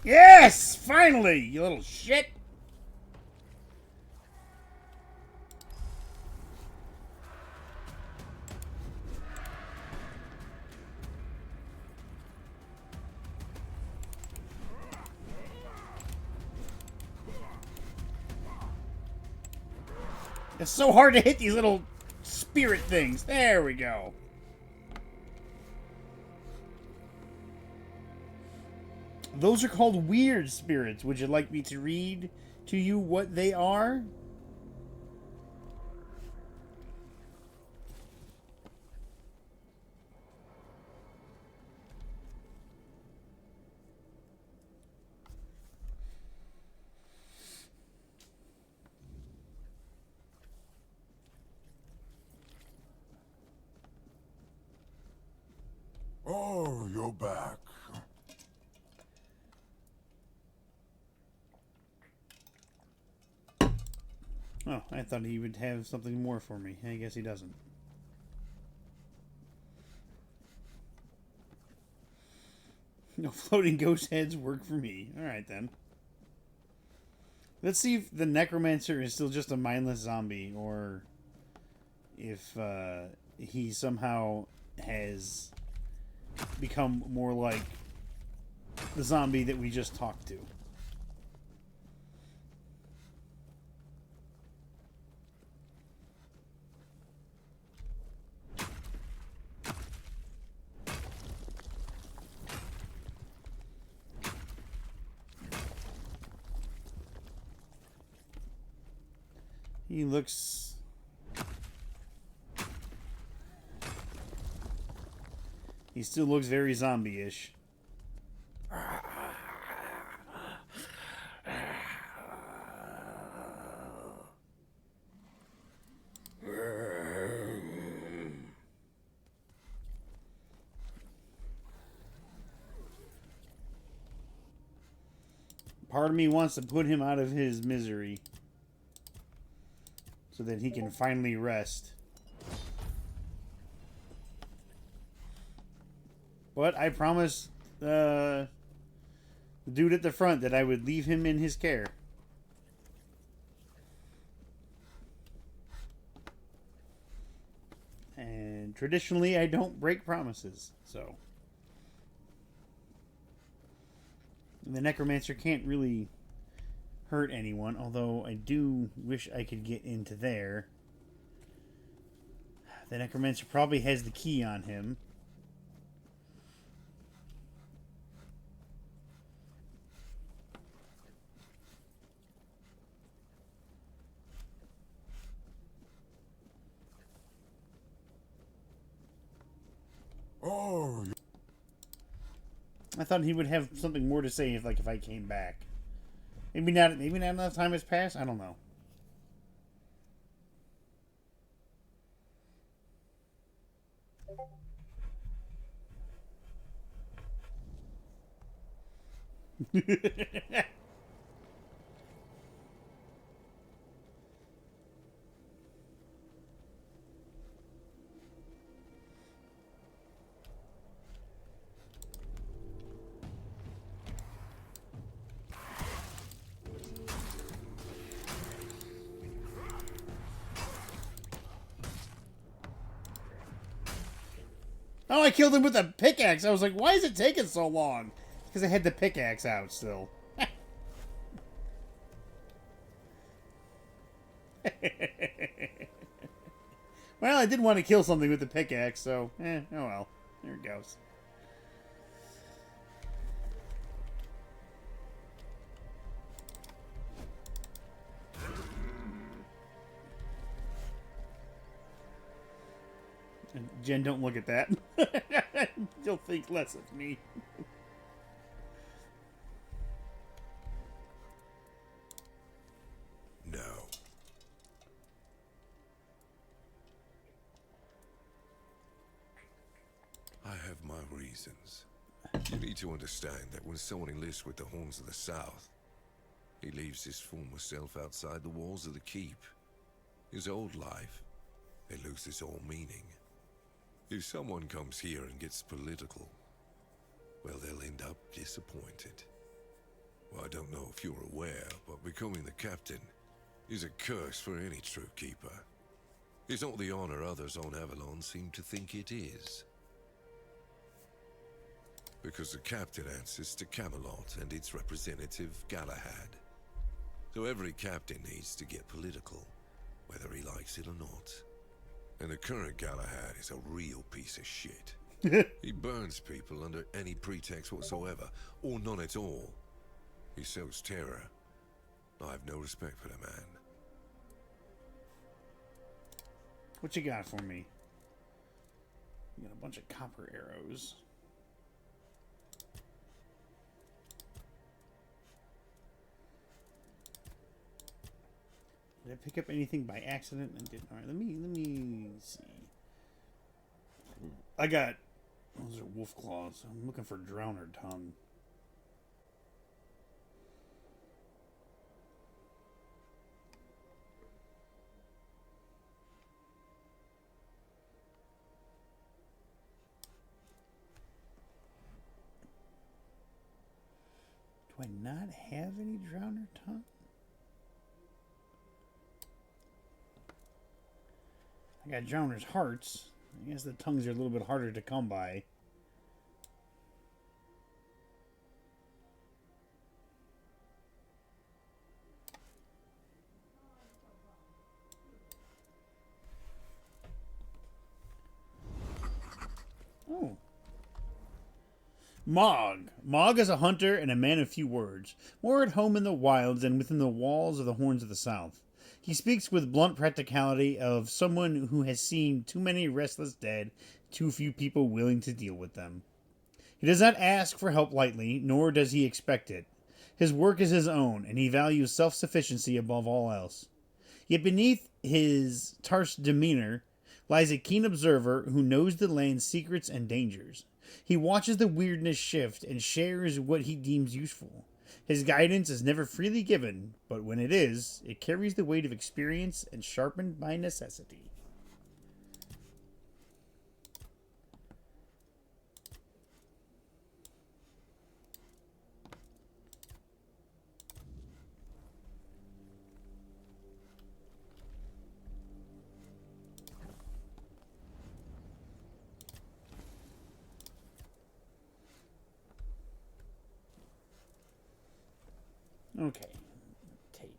Yes! Finally, you little shit! It's so hard to hit these little spirit things. There we go. Those are called weird spirits. Would you like me to read to you what they are? Oh, you're back. Oh, I thought he would have something more for me. I guess he doesn't. No floating ghost heads work for me. Alright then. Let's see if the necromancer is still just a mindless zombie, or if he somehow has become more like the zombie that we just talked to. He looks... He still looks very zombie-ish. Part of me wants to put him out of his misery so that he can finally rest. But I promised the dude at the front that I would leave him in his care. And traditionally, I don't break promises, so... The necromancer can't really hurt anyone, although I do wish I could get into there. The necromancer probably has the key on him. Oh, I thought he would have something more to say if I came back. Maybe not enough time has passed? I don't know. Oh, I killed him with a pickaxe. I was like, why is it taking so long? Because I had the pickaxe out still. Well, I did want to kill something with the pickaxe, so, oh well. There it goes. And Jen, don't look at that. You'll think less of me. no. I have my reasons. You need to understand that when someone enlists with the Horns of the South, he leaves his former self outside the walls of the keep. His old life, it loses all meaning. If someone comes here and gets political, well, they'll end up disappointed. Well, I don't know if you're aware, but becoming the captain is a curse for any true keeper. It's not the honor others on Avalon seem to think it is. Because the captain answers to Camelot and its representative, Galahad. So every captain needs to get political, whether he likes it or not. And the current Galahad is a real piece of shit. He burns people under any pretext whatsoever, or none at all. He sows terror. I have no respect for the man. What you got for me? You got a bunch of copper arrows. Did I pick up anything by accident? I didn't. All right, let me see. I got those are wolf claws. I'm looking for drowner tongue. Do I not have any drowner tongue? I got drowner's hearts. I guess the tongues are a little bit harder to come by. Oh. Mog. Mog is a hunter and a man of few words, more at home in the wilds than within the walls of the Horns of the South. He speaks with blunt practicality of someone who has seen too many restless dead, too few people willing to deal with them. He does not ask for help lightly, nor does he expect it. His work is his own, and he values self-sufficiency above all else. Yet beneath his terse demeanor lies a keen observer who knows the land's secrets and dangers. He watches the weirdness shift and shares what he deems useful. His guidance is never freely given, but when it is, it carries the weight of experience and sharpened by necessity. Okay. Take.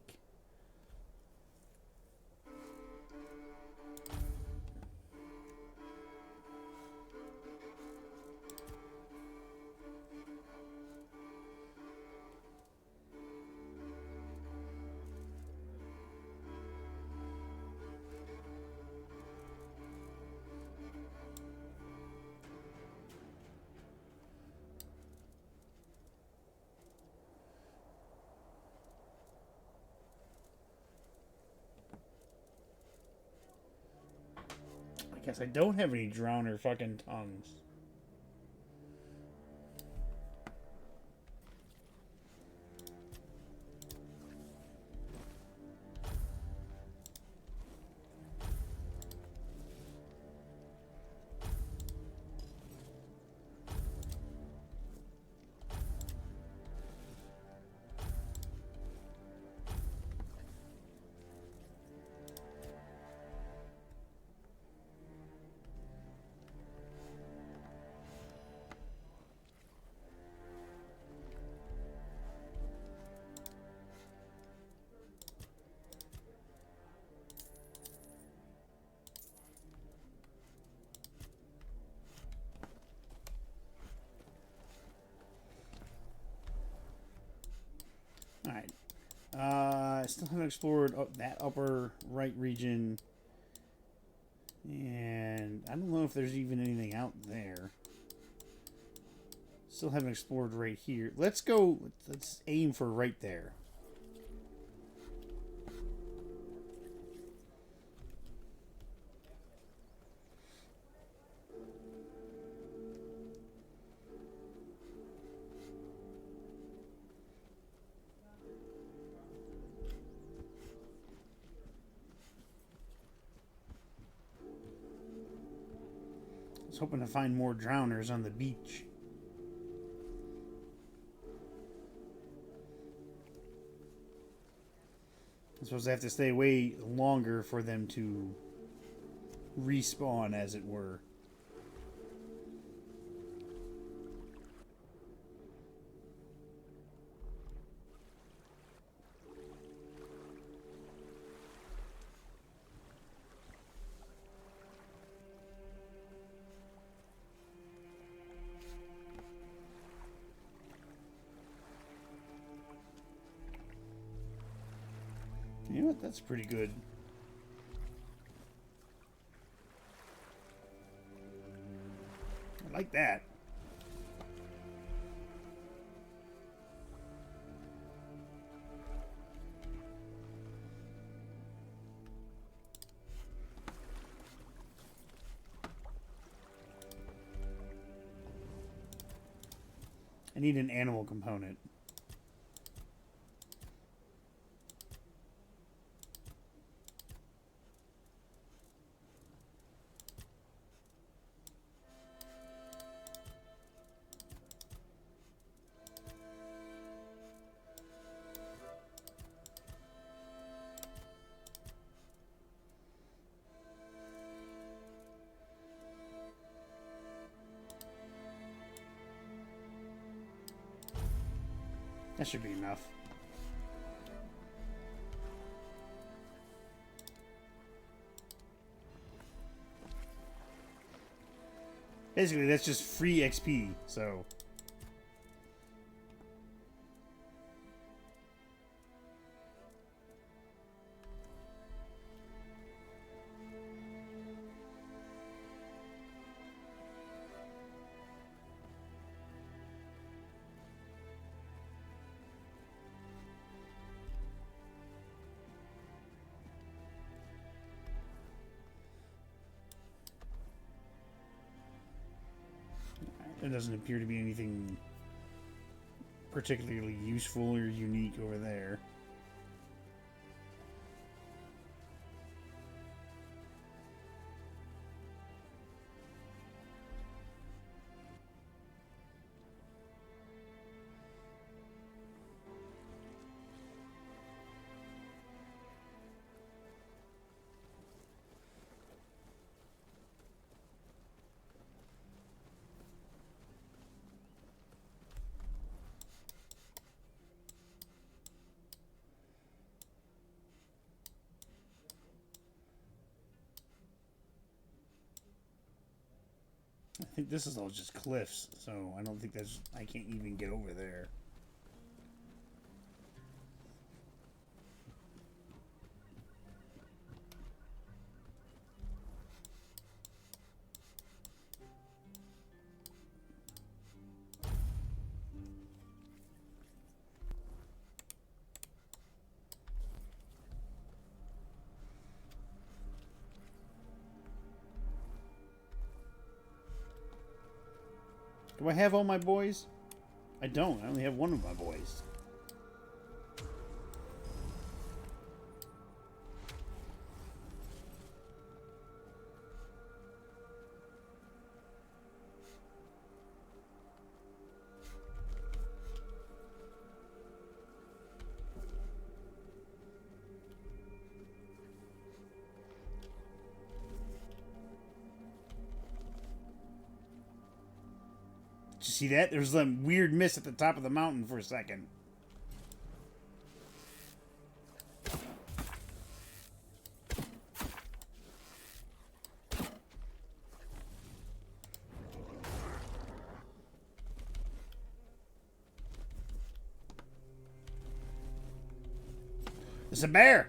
I guess I don't have any drowner fucking tongues. Alright. I still haven't explored that upper right region. And I don't know if there's even anything out there. Still haven't explored right here. Let's go. Let's aim for right there. I was hoping to find more drowners on the beach. I suppose I have to stay way longer for them to respawn, as it were. You know what? That's pretty good. I like that. I need an animal component. That should be enough. Basically, that's just free XP, so... There doesn't appear to be anything particularly useful or unique over there. I think this is all just cliffs, so I don't think that's... I can't even get over there. Do I have all my boys? I don't. I only have one of my boys. Did you see that? There's some weird mist at the top of the mountain for a second. It's a bear!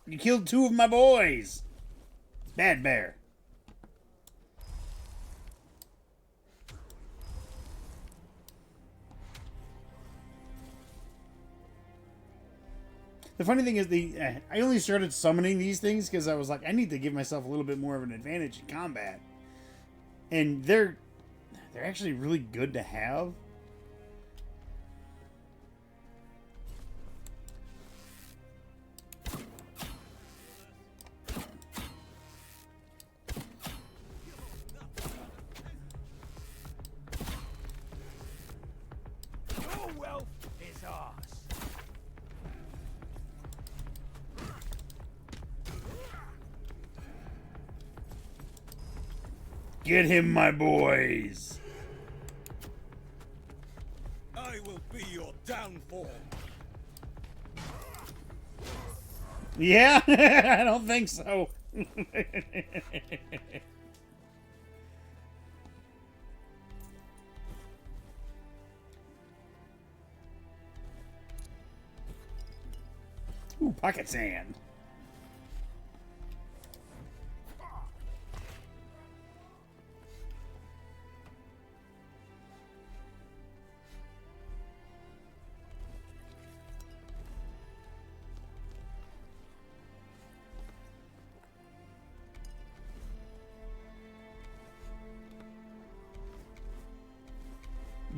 You killed two of my boys! Bad bear. The funny thing is, I only started summoning these things because I was like, I need to give myself a little bit more of an advantage in combat. And they're actually really good to have. Get him, my boys! I will be your downfall. Yeah? I don't think so. Ooh, pocket sand.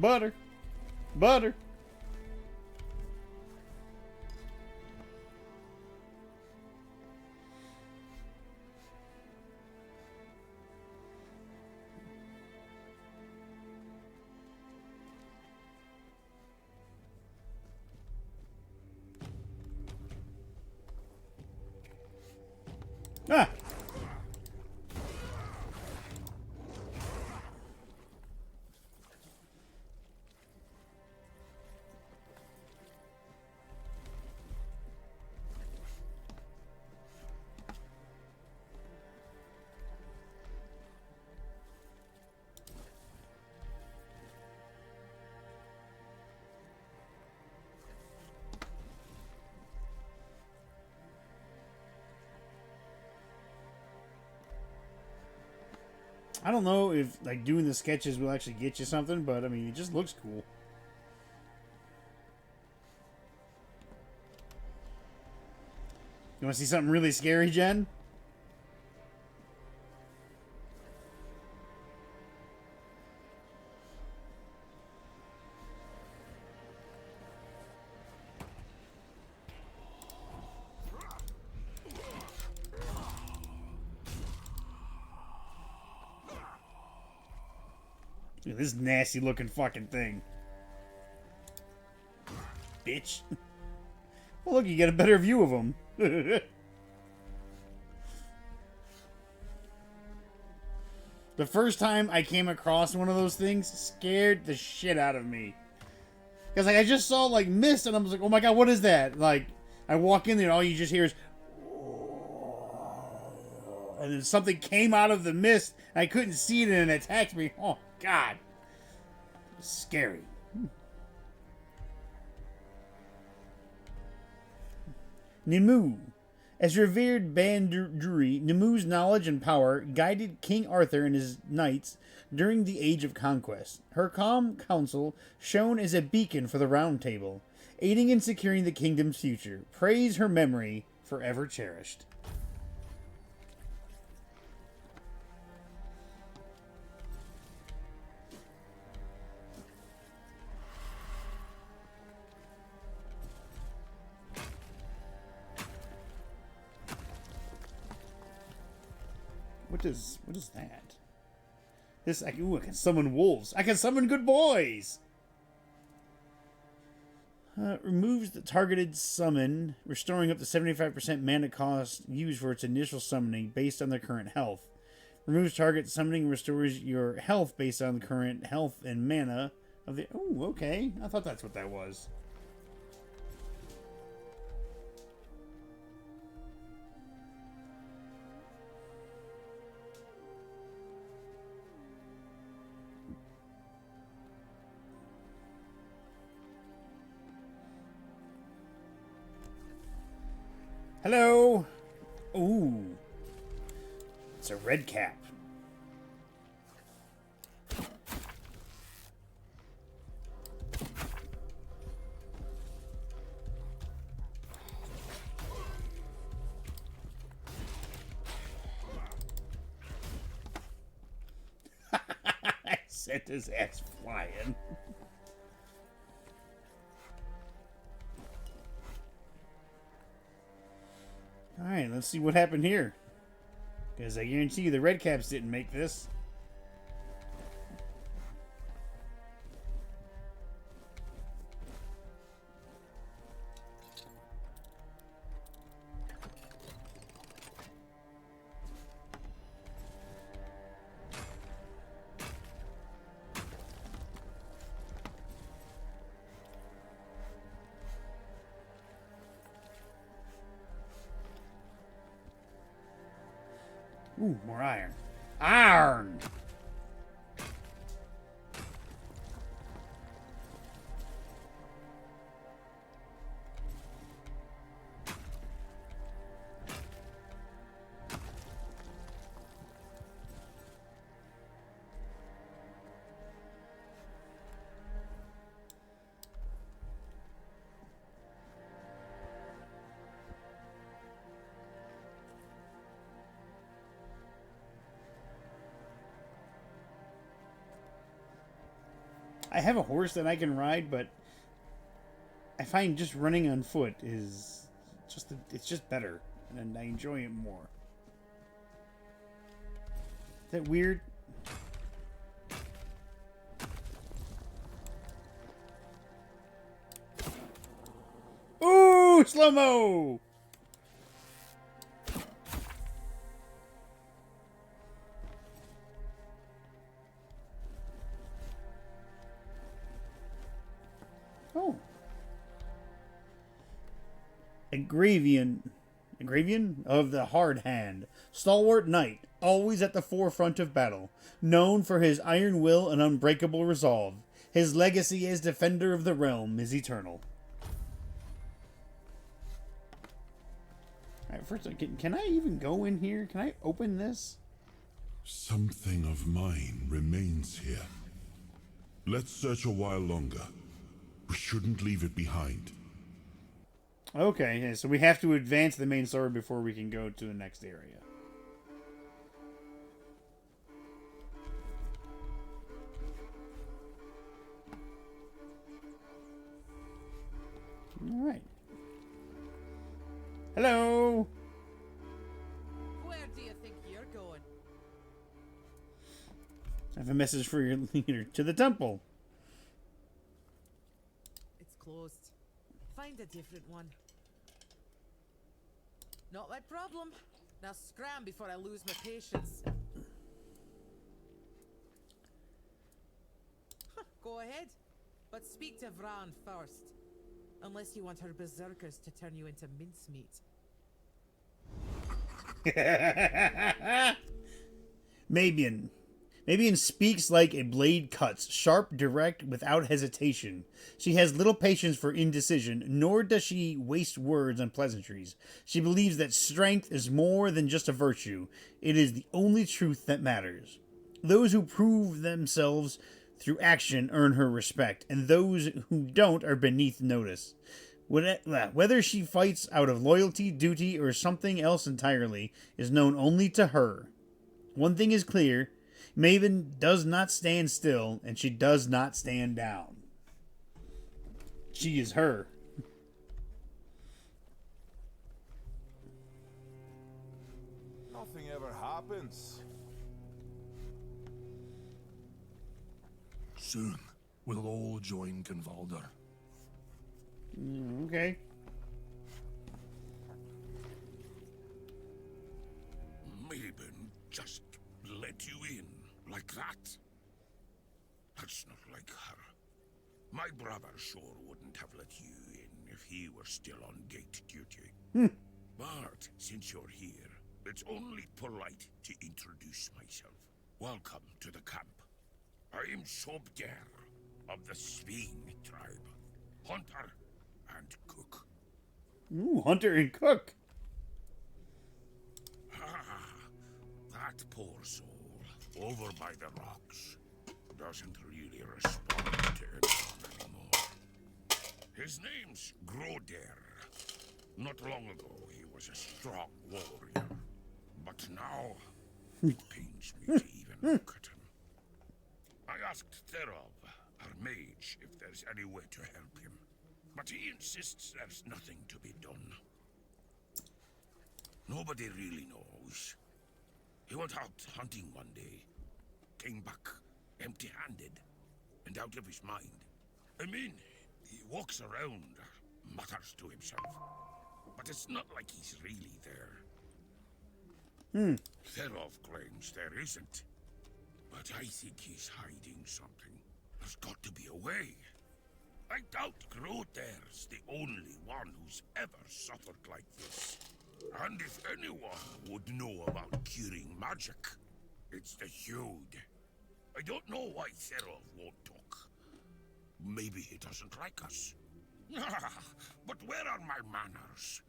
Butter. Butter. Ah! I don't know if like doing the sketches will actually get you something, but I mean, it just looks cool. You want to see something really scary, Jen? Look at this nasty looking fucking thing. Bitch. Well, look, you get a better view of them. The first time I came across one of those things scared the shit out of me. Because like I just saw like mist and I was like, oh my god, what is that? Like I walk in there and all you just hear is and then something came out of the mist and I couldn't see it and it attacked me. Oh god. Scary. Nimue. As revered Banduri, Nimue's knowledge and power guided King Arthur and his knights during the Age of Conquest. Her calm counsel shone as a beacon for the Round Table, aiding in securing the kingdom's future. Praise her memory, forever cherished. What is that? This I can summon wolves. I can summon good boys. Removes the targeted summon, restoring up to 75% mana cost used for its initial summoning based on their current health. Removes target summoning, restores your health based on the current health and mana of the. Oh, okay. I thought that's what that was. Hello. Ooh. It's a red cap. I sent his ass flying. Alright, let's see what happened here. Because I guarantee you the red caps didn't make this. Ooh, more iron. Iron! I have a horse that I can ride, but I find just running on foot is just it's just better, and I enjoy it more. Is that weird? Ooh, slow-mo! Oh. Agravian of the Hard Hand. Stalwart knight, always at the forefront of battle. Known for his iron will and unbreakable resolve. His legacy as defender of the realm is eternal. Alright, first, can I even go in here? Can I open this? Something of mine remains here. Let's search a while longer. We shouldn't leave it behind. Okay, yeah, so we have to advance the main story before we can go to the next area. Alright. Hello! Where do you think you're going? I have a message for your leader. To the temple. It's closed. Find a different one. Not my problem. Now scram before I lose my patience. Go ahead. But speak to Vran first. Unless you want her berserkers to turn you into mincemeat. Mabian. Mabian speaks like a blade cuts, sharp, direct, without hesitation. She has little patience for indecision, nor does she waste words on pleasantries. She believes that strength is more than just a virtue. It is the only truth that matters. Those who prove themselves through action earn her respect, and those who don't are beneath notice. Whether she fights out of loyalty, duty, or something else entirely is known only to her. One thing is clear. Maven does not stand still, and she does not stand down. She is her. Nothing ever happens. Soon, we'll all join Gunvalder. Okay. Maven just let you in like that. That's not like her. My brother sure wouldn't have let you in if he were still on gate duty. But since you're here, it's only polite to introduce myself. Welcome to the camp. I am Sobder of the Sving tribe. Hunter and cook. Ooh, hunter and cook. That poor soul, over by the rocks, doesn't really respond to anyone anymore. His name's Groder. Not long ago, he was a strong warrior. But now, it pains me to even look at him. I asked Therov, our mage, if there's any way to help him. But he insists there's nothing to be done. Nobody really knows. He went out hunting one day, came back empty-handed and out of his mind. I mean, he walks around, mutters to himself, but it's not like he's really there. Therov claims there isn't, but I think he's hiding something. There's got to be a way. I doubt Groder's the only one who's ever suffered like this. And if anyone would know about curing magic, it's the Hude. I don't know why Therov won't talk. Maybe he doesn't like us. But where are my manners?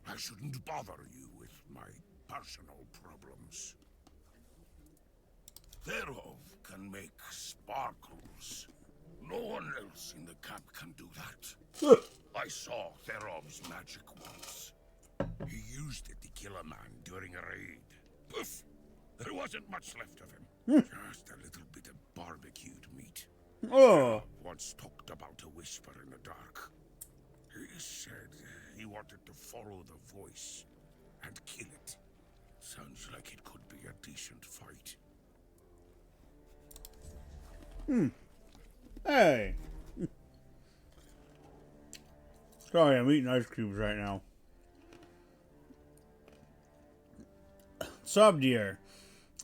I shouldn't bother you with my personal problems. Therov can make sparkles. No one else in the camp can do that. I saw Therov's magic once. He used it to kill a man during a raid. Poof! There wasn't much left of him. Just a little bit of barbecued meat. Oh. Once talked about a whisper in the dark. He said he wanted to follow the voice and kill it. Sounds like it could be a decent fight. Hey. Sorry, I'm eating ice cubes right now. Sobdir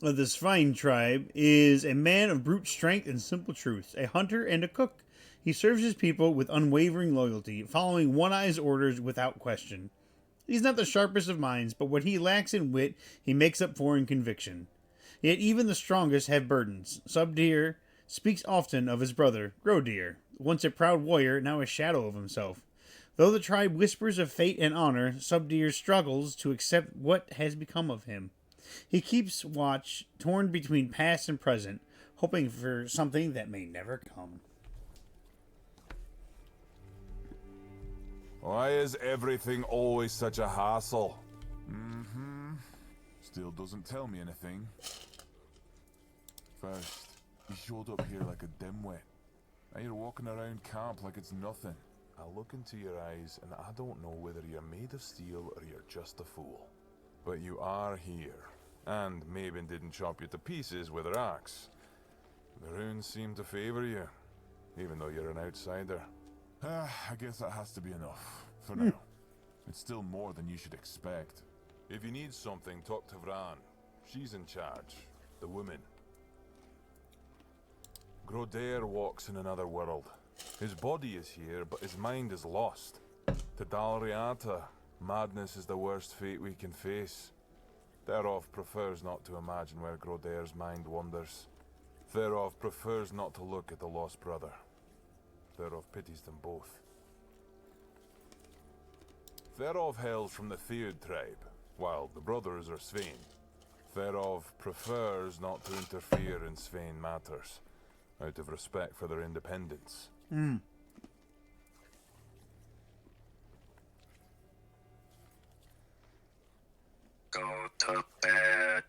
of the Svine tribe is a man of brute strength and simple truths, a hunter and a cook. He serves his people with unwavering loyalty, following One Eye's orders without question. He's not the sharpest of minds, but what he lacks in wit, he makes up for in conviction. Yet even the strongest have burdens. Sobdir speaks often of his brother, Grodir, once a proud warrior, now a shadow of himself. Though the tribe whispers of fate and honor, Sobdir struggles to accept what has become of him. He keeps watch, torn between past and present, hoping for something that may never come. Why is everything always such a hassle? Still doesn't tell me anything. First, he showed up here like a dimwit. Now you're walking around camp like it's nothing. I look into your eyes and I don't know whether you're made of steel or you're just a fool. But you are here. And Maven didn't chop you to pieces with her axe. The runes seem to favor you, even though you're an outsider. I guess that has to be enough, for now. It's still more than you should expect. If you need something, talk to Vran. She's in charge. The woman. Grodair walks in another world. His body is here, but his mind is lost. To Dalriata, madness is the worst fate we can face. Therov prefers not to imagine where Grodair's mind wanders. Therov prefers not to look at the lost brother. Therov pities them both. Therov hails from the Theod tribe, while the brothers are Svein. Therov prefers not to interfere in Svein matters, out of respect for their independence. Go to bed.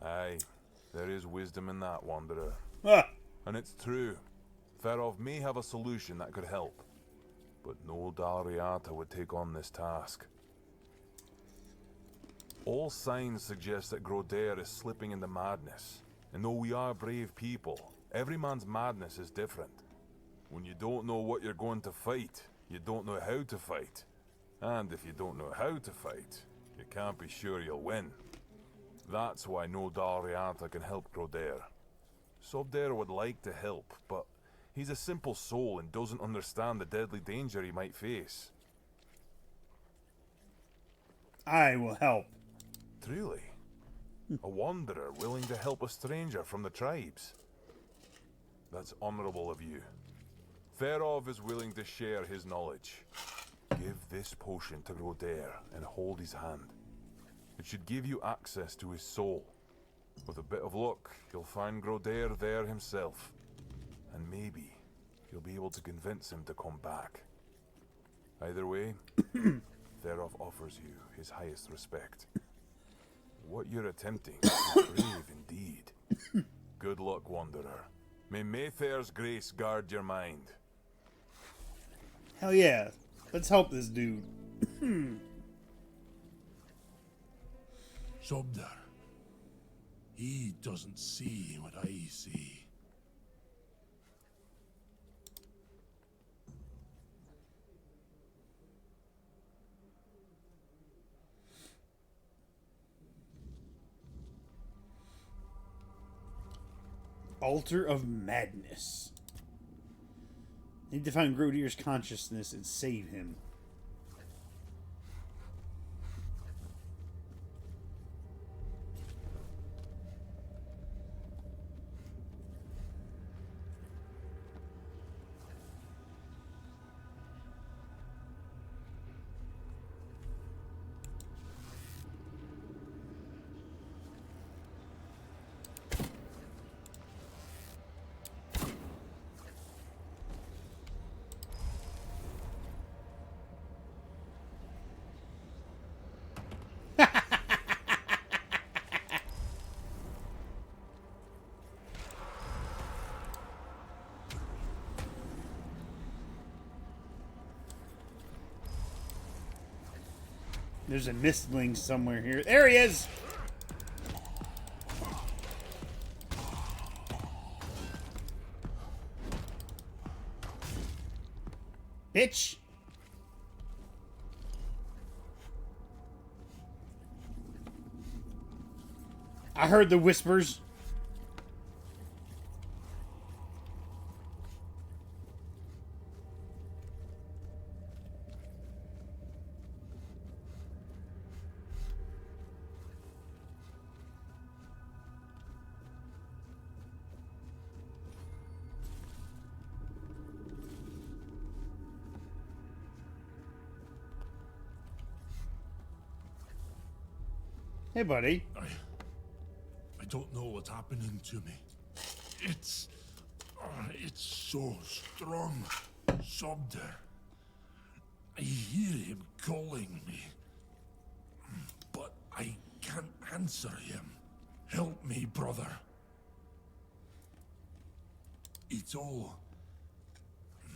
Aye, there is wisdom in that, Wanderer. Ah, And it's true. Therov may have a solution that could help, but no Dalriata would take on this task. All signs suggest that Grodair is slipping into madness, and though we are brave people, every man's madness is different. When you don't know what you're going to fight, you don't know how to fight. And if you don't know how to fight, you can't be sure you'll win. That's why no Dalriata can help Grodair. Sobdair would like to help, but he's a simple soul and doesn't understand the deadly danger he might face. I will help. Truly? A wanderer willing to help a stranger from the tribes? That's honorable of you. Therov is willing to share his knowledge. Give this potion to Grodair and hold his hand. It should give you access to his soul. With a bit of luck, you'll find Grodair there himself. And maybe you'll be able to convince him to come back. Either way, Therov offers you his highest respect. What you're attempting is brave indeed. Good luck, Wanderer. May Mayfair's grace guard your mind. Hell yeah. Let's help this dude. Sobdar. He doesn't see what I see. Altar of Madness. Need to find Grodear's consciousness and save him. There's a mistling somewhere here. There he is! Bitch! I heard the whispers. Hey, buddy. I don't know what's happening to me. It's so strong. Sobder. I hear him calling me. But I can't answer him. Help me, brother. It's all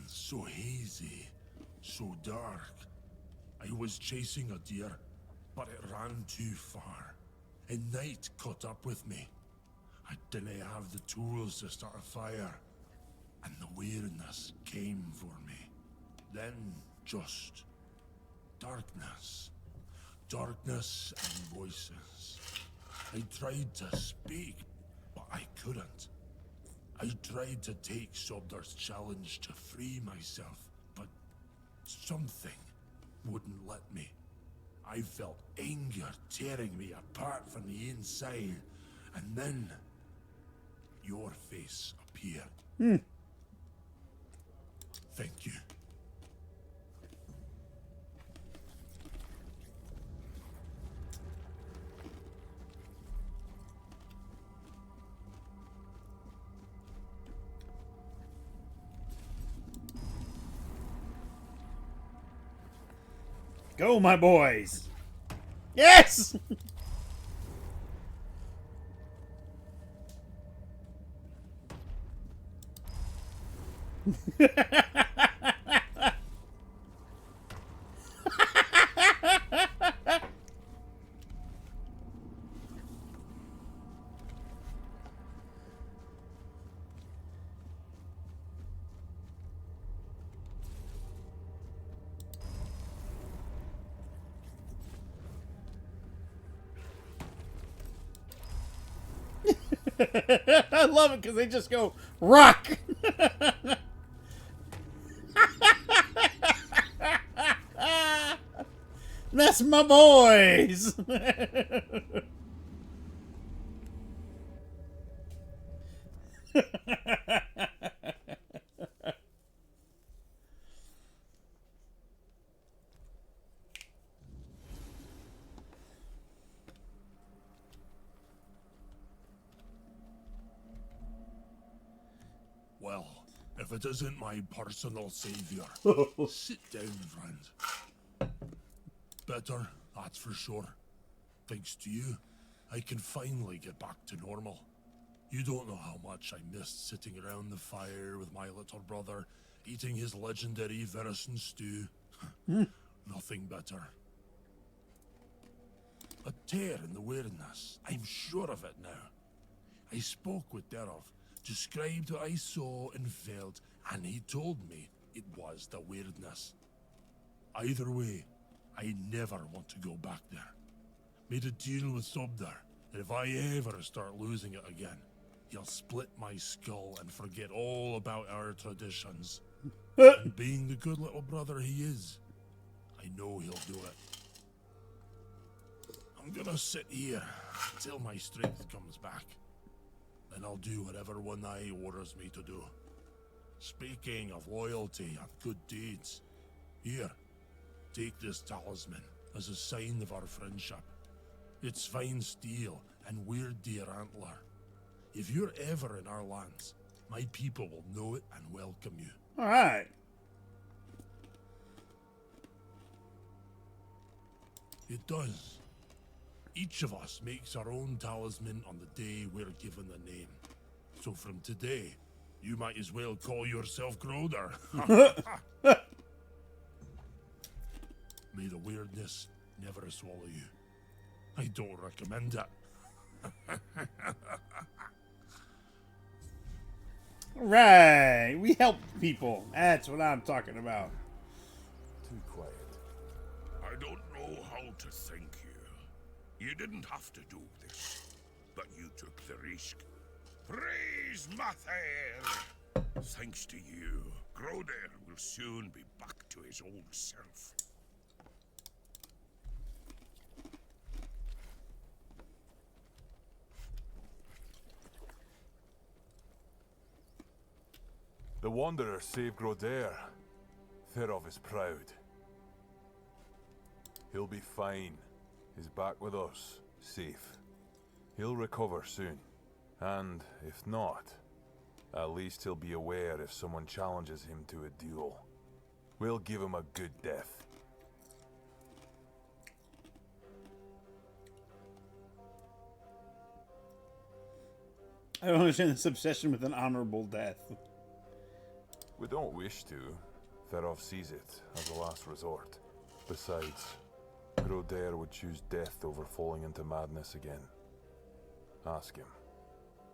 so hazy, so dark. I was chasing a deer, but it ran too far. And night caught up with me. I didn't have the tools to start a fire. And the weirdness came for me. Then just darkness. Darkness and voices. I tried to speak, but I couldn't. I tried to take Sobdar's challenge to free myself, but something wouldn't let me. I felt anger tearing me apart from the inside, and then your face appeared. Thank you. Go, my boys. Yes! I love it because they just go rock. That's my boys. Well, if it isn't my personal savior. Sit down, friend. Better, that's for sure. Thanks to you, I can finally get back to normal. You don't know how much I missed sitting around the fire with my little brother, eating his legendary venison stew. Nothing better. A tear in the weirdness. I'm sure of it now. I spoke with Derov, described what I saw and felt, and he told me it was the weirdness. Either way, I never want to go back there. Made a deal with Sobdar that if I ever start losing it again, he'll split my skull and forget all about our traditions. And being the good little brother he is, I know he'll do it. I'm gonna sit here until my strength comes back. Then I'll do whatever One Eye orders me to do. Speaking of loyalty and good deeds, here, take this talisman as a sign of our friendship. It's fine steel and weird deer antler. If you're ever in our lands, my people will know it and welcome you. All right. It does. Each of us makes our own talisman on the day we're given a name. So from today, you might as well call yourself Groder. May the weirdness never swallow you. I don't recommend it. Right. We help people. That's what I'm talking about. Too quiet. I don't know how to thank you. You didn't have to do this, but you took the risk. Praise Mather! Thanks to you, Groder will soon be back to his old self. The Wanderer saved Groder. Therov is proud. He'll be fine. He's back with us, safe. He'll recover soon. And if not, at least he'll be aware if someone challenges him to a duel. We'll give him a good death. I don't understand this obsession with an honorable death. We don't wish to. Ferov sees it as a last resort. Besides, Groder would choose death over falling into madness again. Ask him.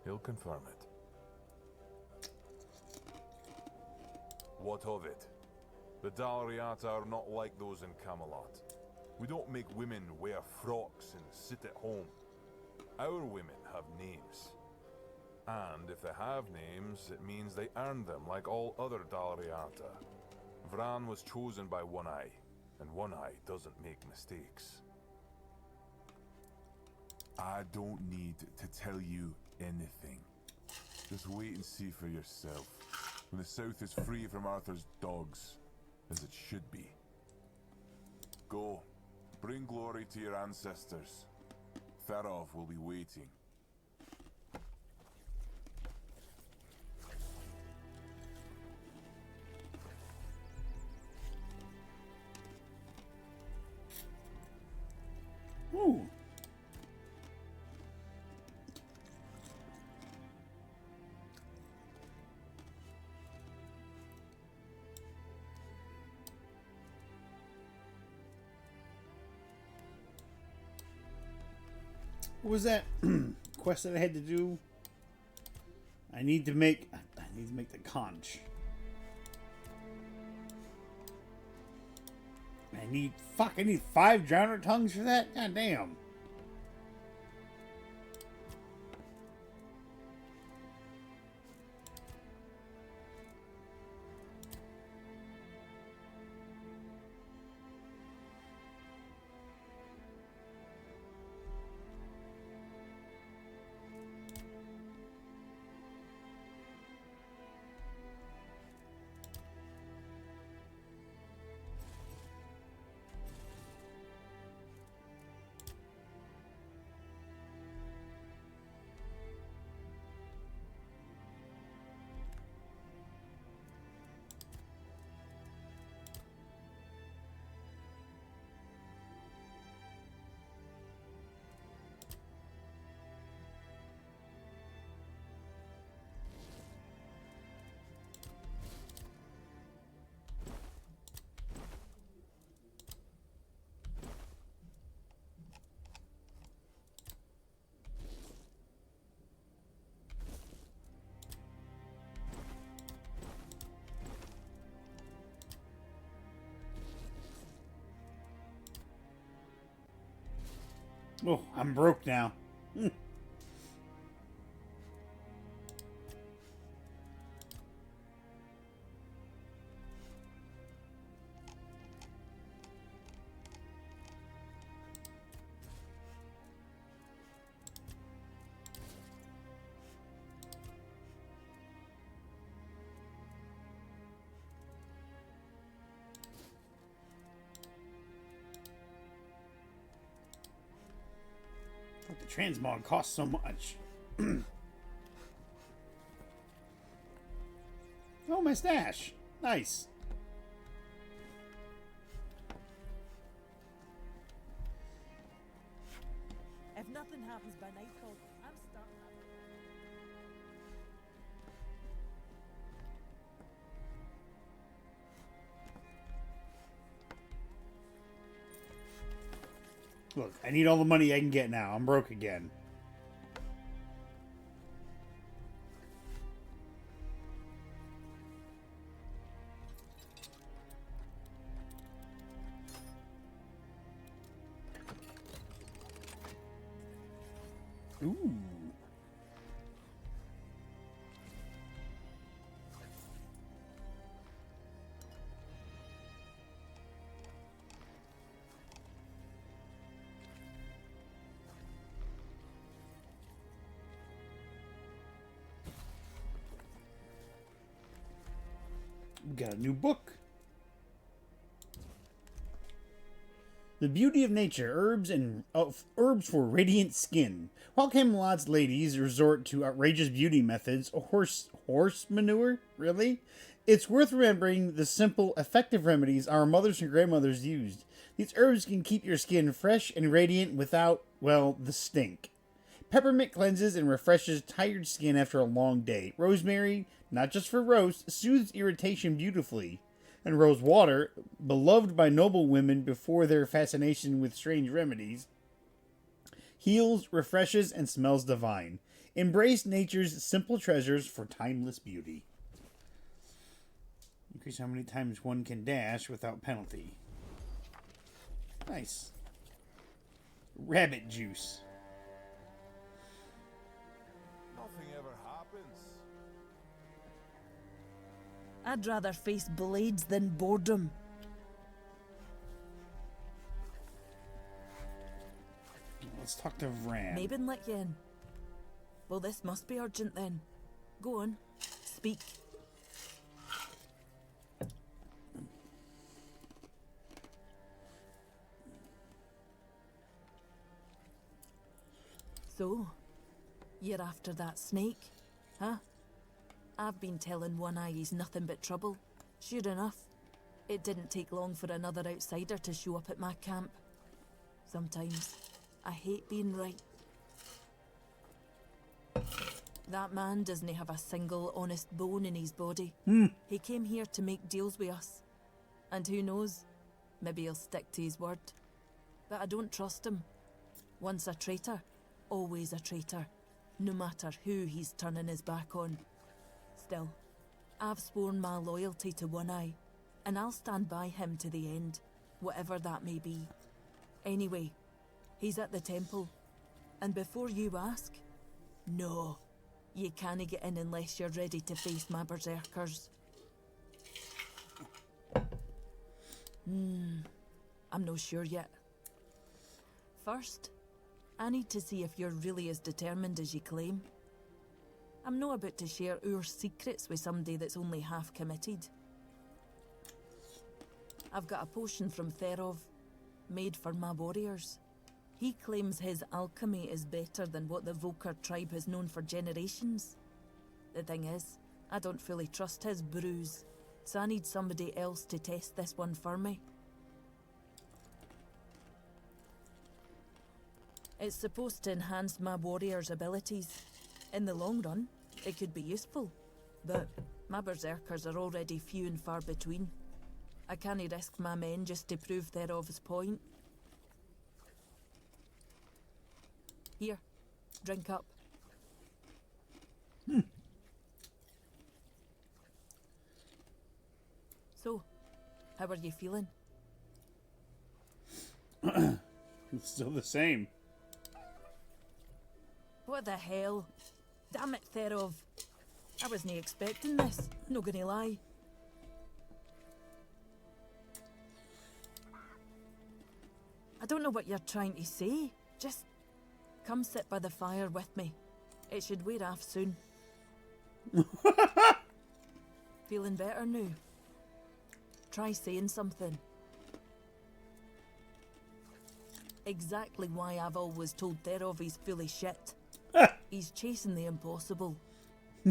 He'll confirm it. What of it? The Dalriata are not like those in Camelot. We don't make women wear frocks and sit at home. Our women have names. And if they have names, it means they earned them like all other Dalriata. Vran was chosen by One Eye, and One Eye doesn't make mistakes. I don't need to tell you anything. Just wait and see for yourself. When the South is free from Arthur's dogs, as it should be. Go. Bring glory to your ancestors. Ferov will be waiting. Ooh. What was that quest that I had to do? I need to make the conch. I need 5 drowner tongues for that? God damn. Oh, I'm broke now. The transmog costs so much. Oh, my stash. Nice. If nothing happens by nightfall, I'm starting. Look, I need all the money I can get now. I'm broke again. Ooh. We got a new book. The beauty of nature, herbs for radiant skin. While Camelot's ladies resort to outrageous beauty methods, horse manure, really? It's worth remembering the simple, effective remedies our mothers and grandmothers used. These herbs can keep your skin fresh and radiant without, well, the stink. Peppermint cleanses and refreshes tired skin after a long day. Rosemary, not just for roast, soothes irritation beautifully. And rose water, beloved by noble women before their fascination with strange remedies, heals, refreshes, and smells divine. Embrace nature's simple treasures for timeless beauty. Increase how many times one can dash without penalty. Nice. Rabbit juice. Nothing ever happens. I'd rather face blades than boredom. Let's talk to Vran. Mabin let you in. Well, this must be urgent then. Go on. Speak. So, you're after that snake, huh? I've been telling One Eye he's nothing but trouble. Sure enough, it didn't take long for another outsider to show up at my camp. Sometimes, I hate being right. That man doesn't have a single honest bone in his body. He came here to make deals with us. And who knows, maybe he'll stick to his word. But I don't trust him. Once a traitor, always a traitor, no matter who he's turning his back on. Still, I've sworn my loyalty to One Eye, and I'll stand by him to the end, whatever that may be. Anyway, he's at the temple, and before you ask, no, you can't get in unless you're ready to face my berserkers. I'm not sure yet. First, I need to see if you're really as determined as you claim. I'm not about to share our secrets with somebody that's only half committed. I've got a potion from Therov, made for my warriors. He claims his alchemy is better than what the Volker tribe has known for generations. The thing is, I don't fully trust his brews, so I need somebody else to test this one for me. It's supposed to enhance my warriors' abilities. In the long run, it could be useful, but my berserkers are already few and far between. I can't risk my men just to prove Therov's point. Here, drink up. So, how are you feeling? It's still the same. What the hell? Damn it, Therov. I wasn't expecting this, not gonna lie. I don't know what you're trying to say. Just come sit by the fire with me. It should wear off soon. Feeling better now? Try saying something. Exactly why I've always told Therov he's full of shit. He's chasing the impossible.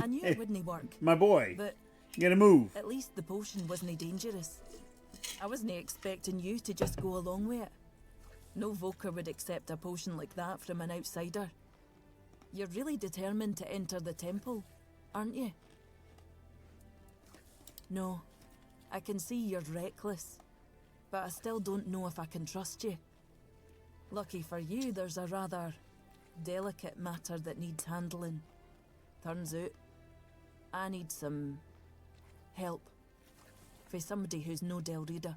I knew it wouldn't work. My boy, but you gotta move. At least the potion wasn't dangerous. I wasn't expecting you to just go along with it. No Volker would accept a potion like that from an outsider. You're really determined to enter the temple, aren't you? No, I can see you're reckless, but I still don't know if I can trust you. Lucky for you, there's a rather delicate matter that needs handling. Turns out, I need some help for somebody who's no Del Reader.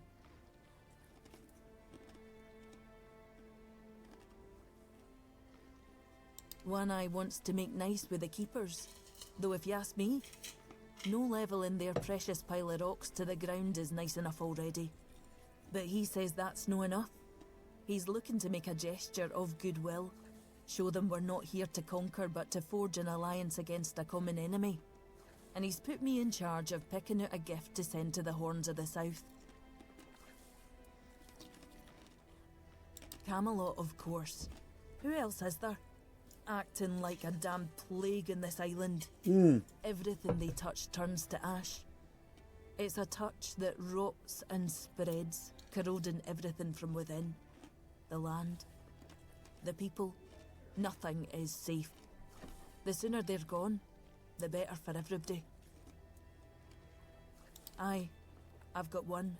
One Eye wants to make nice with the keepers, though if you ask me, no level in their precious pile of rocks to the ground is nice enough already. But he says that's no enough. He's looking to make a gesture of goodwill, show them we're not here to conquer but to forge an alliance against a common enemy. And he's put me in charge of picking out a gift to send to the Horns of the South. Camelot, of course. Who else is there? Acting like a damn plague in this island. Everything they touch turns to ash. It's a touch that rots and spreads, corroding everything from within. The land, the people, nothing is safe. The sooner they're gone, the better for everybody. I've got one.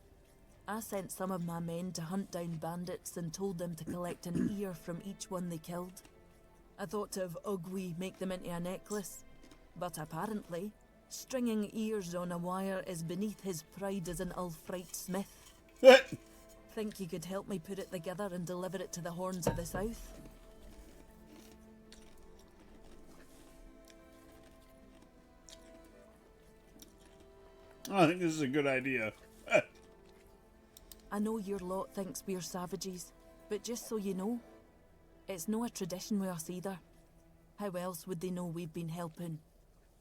I sent some of my men to hunt down bandits and told them to collect an ear from each one they killed. I thought to have Ugwi make them into a necklace, but apparently, stringing ears on a wire is beneath his pride as an Ulfrite smith. Think you could help me put it together and deliver it to the Horns of the South? I think this is a good idea. I know your lot thinks we're savages, but just so you know, it's no a tradition with us either. How else would they know we've been helping?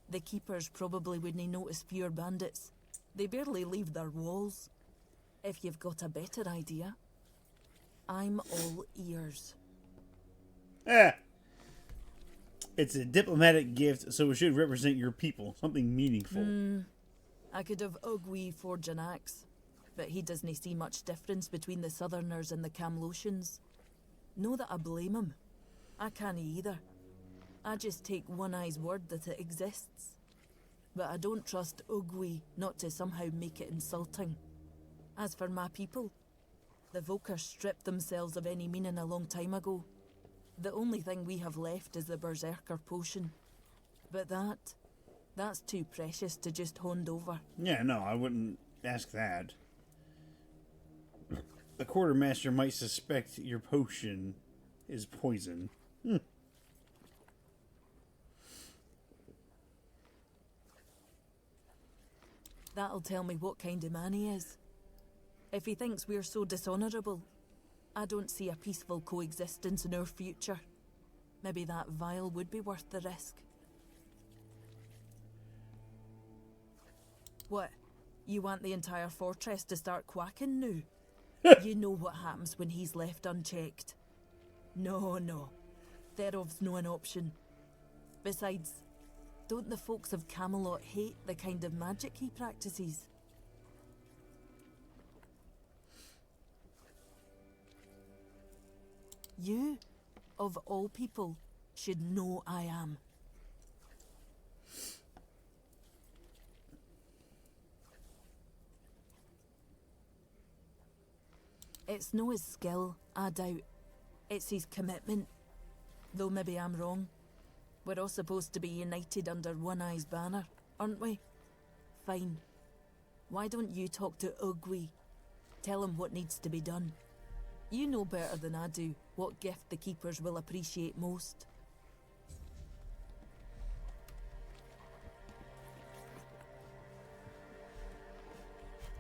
The keepers probably wouldn't notice fewer bandits. They barely leave their walls. If you've got a better idea, I'm all ears. It's a diplomatic gift, so it should represent your people. Something meaningful. I could have Ugwi forge an axe, but he doesn't see much difference between the Southerners and the Camlosians. No that I blame him. I can't either. I just take One Eye's word that it exists. But I don't trust Ugwi not to somehow make it insulting. As for my people, the Volker stripped themselves of any meaning a long time ago. The only thing we have left is the Berserker potion. But that's too precious to just hand over. Yeah, no, I wouldn't ask that. The quartermaster might suspect your potion is poison. That'll tell me what kind of man he is. If he thinks we're so dishonourable, I don't see a peaceful coexistence in our future. Maybe that vial would be worth the risk. What? You want the entire fortress to start quacking now? You know what happens when he's left unchecked. No. Therov's no an option. Besides, don't the folks of Camelot hate the kind of magic he practices? You, of all people, should know I am. It's no his skill, I doubt. It's his commitment. Though maybe I'm wrong. We're all supposed to be united under One Eye's banner, aren't we? Fine. Why don't you talk to Ugwi? Tell him what needs to be done. You know better than I do what gift the Keepers will appreciate most.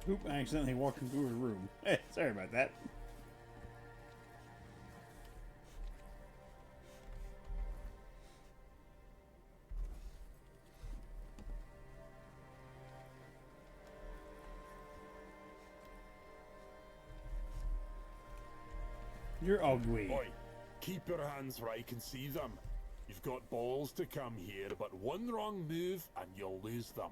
Oop, I accidentally walked into his room. Sorry about that. You're ugly. Oi, keep your hands where I can see them. You've got balls to come here, but one wrong move and you'll lose them.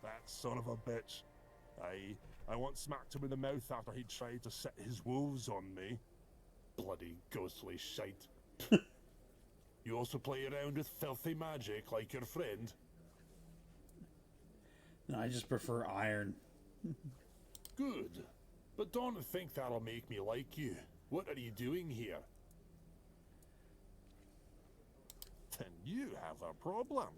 That son of a bitch. I once smacked him in the mouth after he tried to set his wolves on me. Bloody ghostly shite. You also play around with filthy magic like your friend? No, I just prefer iron. Good. But don't think that'll make me like you. What are you doing here? Then you have a problem.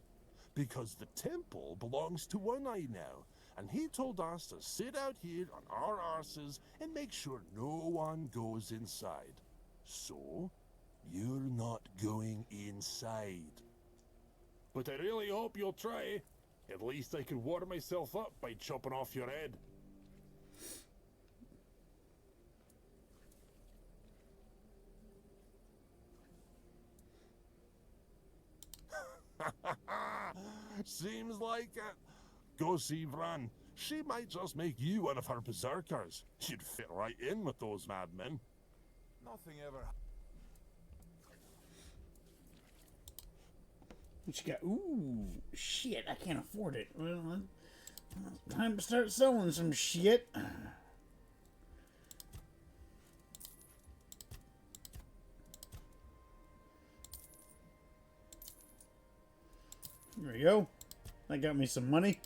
Because the temple belongs to One Eye now, and he told us to sit out here on our arses and make sure no one goes inside. So, you're not going inside. But I really hope you'll try. At least I can warm myself up by chopping off your head. Seems like Go see Vran. She might just make you one of her berserkers. You'd fit right in with those madmen. Nothing ever. What you got? Ooh, shit, I can't afford it. Well, time to start selling some shit. There we go. That got me some money.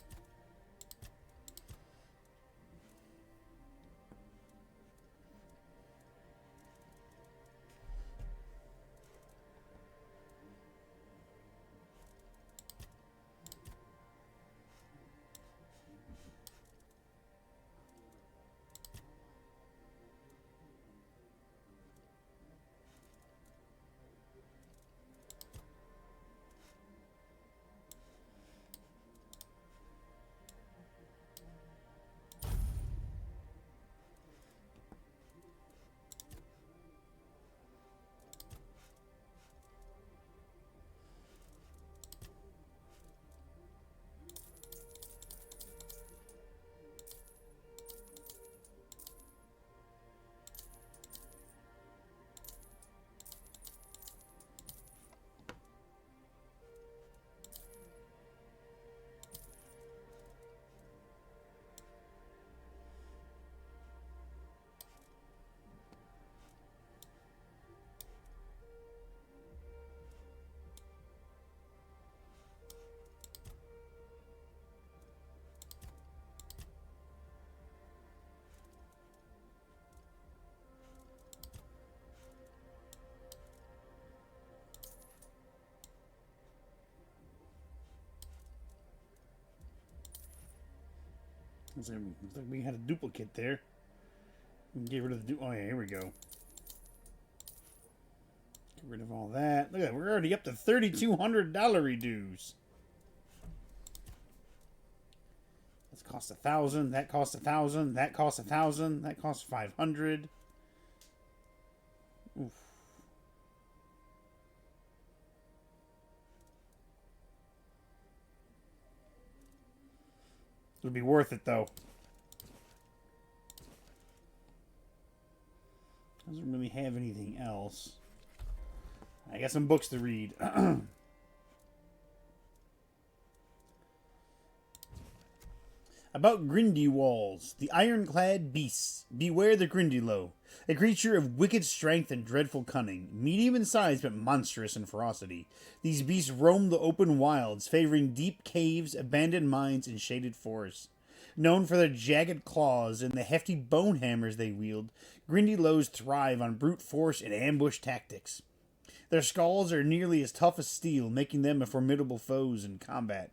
Looks like we had a duplicate there. Get rid of the oh yeah, here we go. Get rid of all that. Look at that, we're already up to $3,200 dues. This costs 1,000. That costs 1,000. That costs 1,000. That costs 500. Oof. It'll be worth it, though. Doesn't really have anything else. I got some books to read. About Grindelwalds, the ironclad beasts. Beware the Grindylow, a creature of wicked strength and dreadful cunning, medium in size but monstrous in ferocity. These beasts roam the open wilds, favoring deep caves, abandoned mines, and shaded forests. Known for their jagged claws and the hefty bone hammers they wield, Grindylows thrive on brute force and ambush tactics. Their skulls are nearly as tough as steel, making them a formidable foes in combat.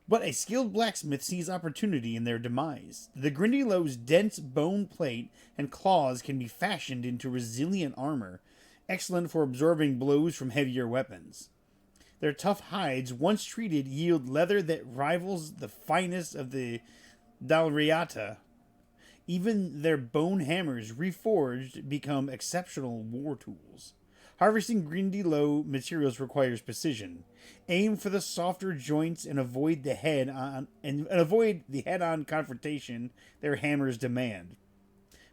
But a skilled blacksmith sees opportunity in their demise. The Grindylow's dense bone plate and claws can be fashioned into resilient armor, excellent for absorbing blows from heavier weapons. Their tough hides, once treated, yield leather that rivals the finest of the Dalriata. Even their bone hammers, reforged, become exceptional war tools. Harvesting Grindylow materials requires precision. Aim for the softer joints and avoid the head-on confrontation their hammers demand.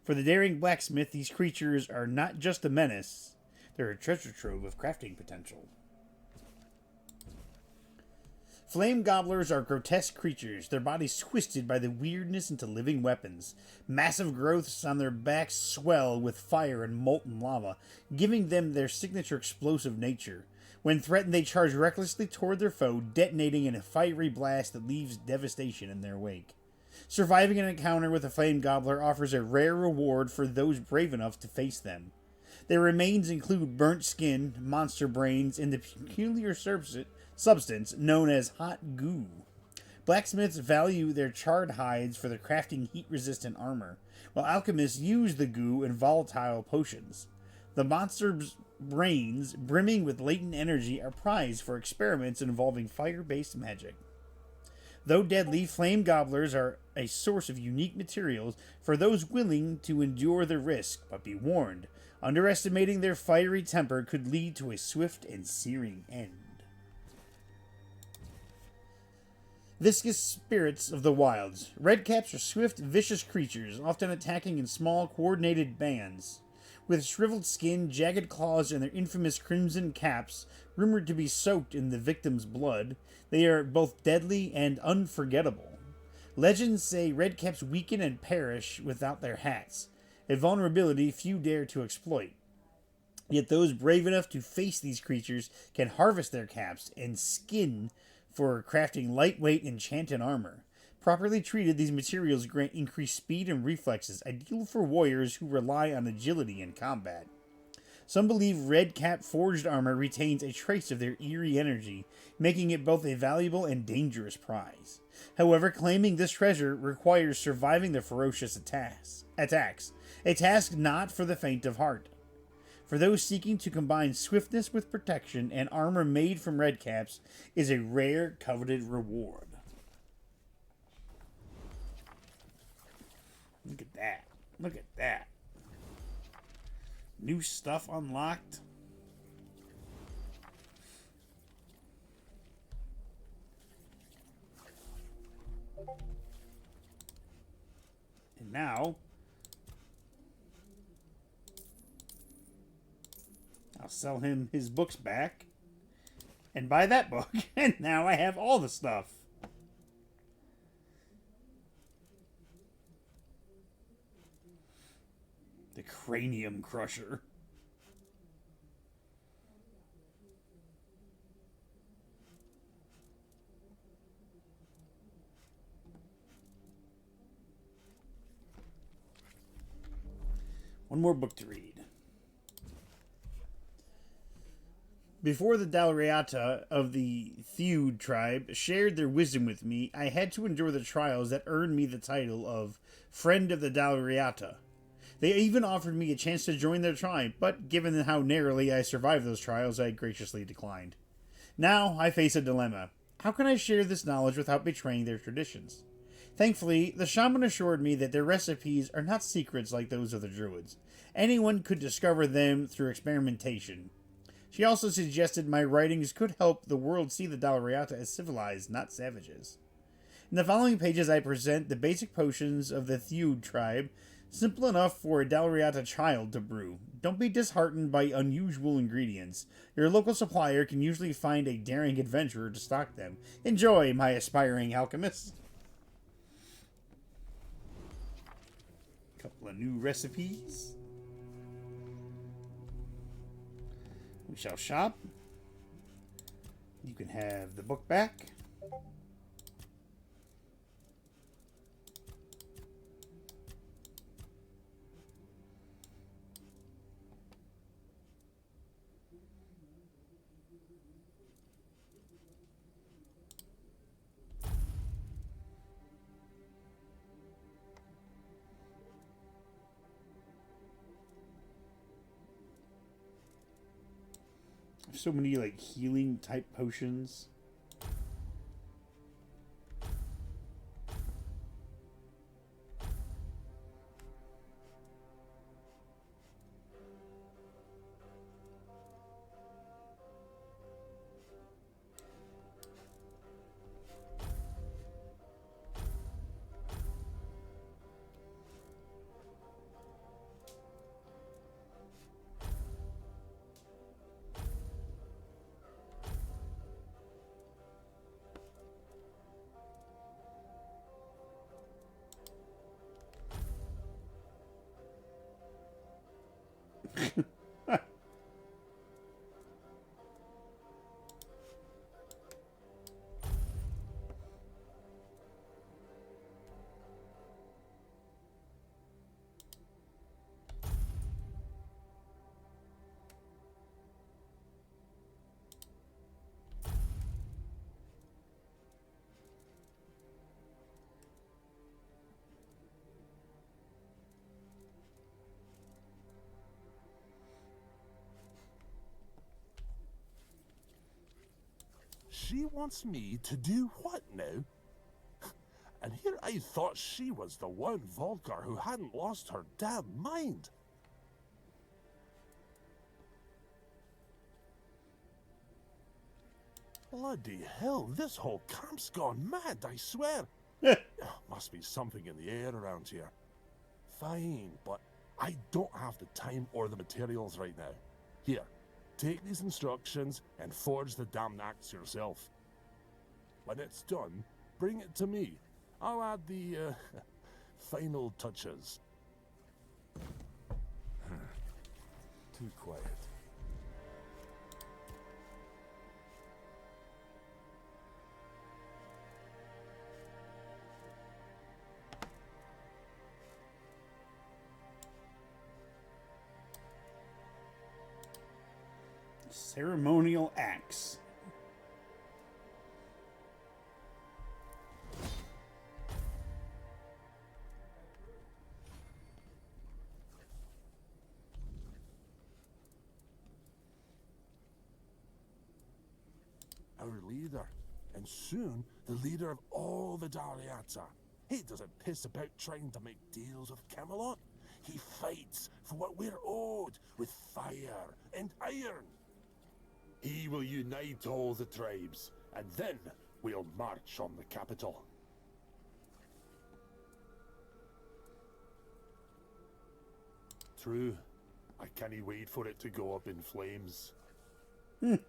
For the daring blacksmith, these creatures are not just a menace; they're a treasure trove of crafting potential. Flame gobblers are grotesque creatures, their bodies twisted by the weirdness into living weapons. Massive growths on their backs swell with fire and molten lava, giving them their signature explosive nature. When threatened, they charge recklessly toward their foe, detonating in a fiery blast that leaves devastation in their wake. Surviving an encounter with a flame gobbler offers a rare reward for those brave enough to face them. Their remains include burnt skin, monster brains, and the peculiar substance known as hot goo. Blacksmiths value their charred hides for their crafting heat-resistant armor, while alchemists use the goo in volatile potions. The monster's brains, brimming with latent energy, are prized for experiments involving fire-based magic. Though deadly, flame gobblers are a source of unique materials for those willing to endure the risk, but be warned, underestimating their fiery temper could lead to a swift and searing end. Viscous spirits of the wilds. Redcaps are swift, vicious creatures, often attacking in small, coordinated bands. With shriveled skin, jagged claws, and their infamous crimson caps, rumored to be soaked in the victim's blood, they are both deadly and unforgettable. Legends say redcaps weaken and perish without their hats, a vulnerability few dare to exploit. Yet those brave enough to face these creatures can harvest their caps and skin for crafting lightweight enchanted armor. Properly treated, these materials grant increased speed and reflexes, ideal for warriors who rely on agility in combat. Some believe red cap forged armor retains a trace of their eerie energy, making it both a valuable and dangerous prize. However, claiming this treasure requires surviving the ferocious attacks, a task not for the faint of heart. For those seeking to combine swiftness with protection, and armor made from red caps is a rare, coveted reward. Look at that. Look at that. New stuff unlocked. And now I'll sell him his books back and buy that book. And now I have all the stuff. The Cranium Crusher. One more book to read. Before the Dalriata of the Theud tribe shared their wisdom with me, I had to endure the trials that earned me the title of Friend of the Dalriata. They even offered me a chance to join their tribe, but given how narrowly I survived those trials, I graciously declined. Now I face a dilemma. How can I share this knowledge without betraying their traditions? Thankfully, the shaman assured me that their recipes are not secrets like those of the druids. Anyone could discover them through experimentation. She also suggested my writings could help the world see the Dalriata as civilized, not savages. In the following pages I present the basic potions of the Theud tribe, simple enough for a Dalriata child to brew. Don't be disheartened by unusual ingredients. Your local supplier can usually find a daring adventurer to stock them. Enjoy, my aspiring alchemist. Couple of new recipes. We shall shop. You can have the book back. So many like healing type potions. She wants me to do what now? And here I thought she was the one Volgar who hadn't lost her damn mind. Bloody hell, this whole camp's gone mad, I swear. Must be something in the air around here. Fine, but I don't have the time or the materials right now. Here, take these instructions and forge the damned axe yourself. When it's done, bring it to me. I'll add the, final touches. Too quiet. Ceremonial axe. Our leader, and soon the leader of all the Daliata. He doesn't piss about trying to make deals with Camelot. He fights for what we're owed with fire and iron. He will unite all the tribes, and then we'll march on the capital. True, I can't wait for it to go up in flames. Right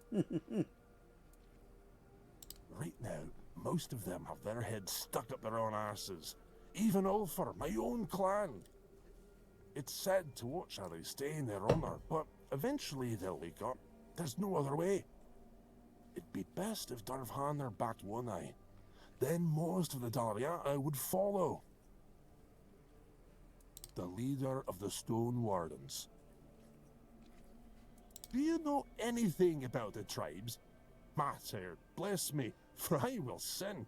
now, most of them have their heads stuck up their own arses. Even Ulfar, my own clan. It's sad to watch how they stay in their honor, but eventually they'll wake up. There's no other way. It'd be best if Darvhanar backed One Eye. Then most of the Daliata would follow. The leader of the Stone Wardens. Do you know anything about the tribes? Mater, bless me, for I will sin.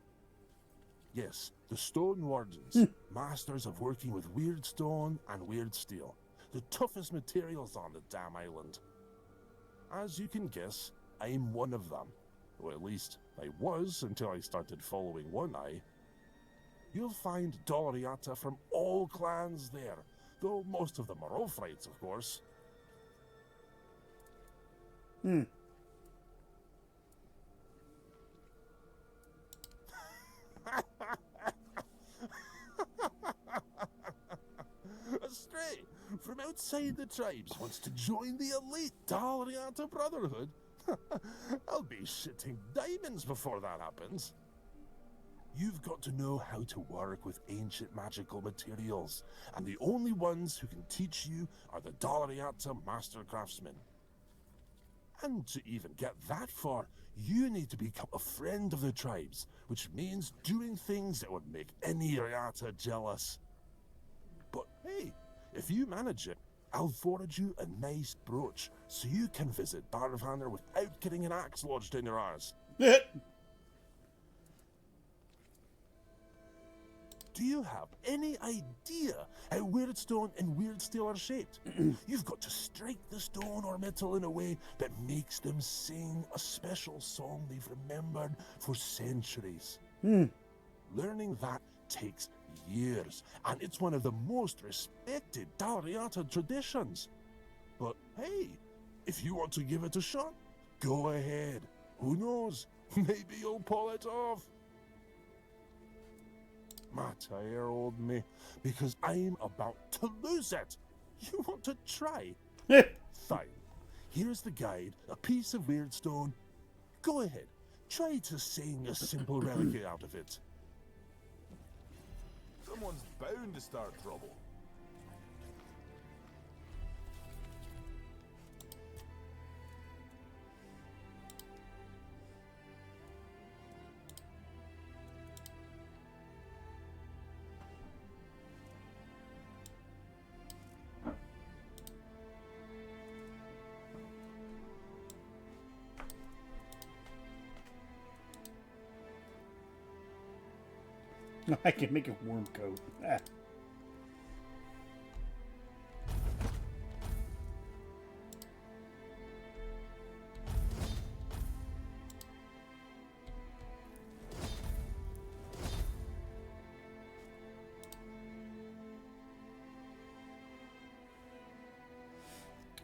Yes, the Stone Wardens, masters of working with weird stone and weird steel. The toughest materials on the damn island. As you can guess, I'm one of them. Or at least, I was until I started following One Eye. You'll find Doriata from all clans there, though most of them are Ulfrites, of course. A stray from outside the tribes wants to join the elite Daliata Brotherhood. I'll be shitting diamonds before that happens. You've got to know how to work with ancient magical materials, and the only ones who can teach you are the Daliata Master Craftsmen. And to even get that far, you need to become a friend of the tribes, which means doing things that would make any Riata jealous. But hey, if you manage it, I'll forge you a nice brooch so you can visit Darvhanar without getting an axe lodged in your arse. Do you have any idea how weird stone and weird steel are shaped? You've got to strike the stone or metal in a way that makes them sing a special song they've remembered for centuries. Learning that takes years, and it's one of the most respected Daliata traditions. But hey, if you want to give it a shot, go ahead. Who knows? Maybe you'll pull it off. Matter, old me, because I'm about to lose it. You want to try? Fine. Here's the guide, a piece of weird stone. Go ahead. Try to sing a simple reliquate out of it. Someone's bound to start trouble. I can make a worm coat. Ah.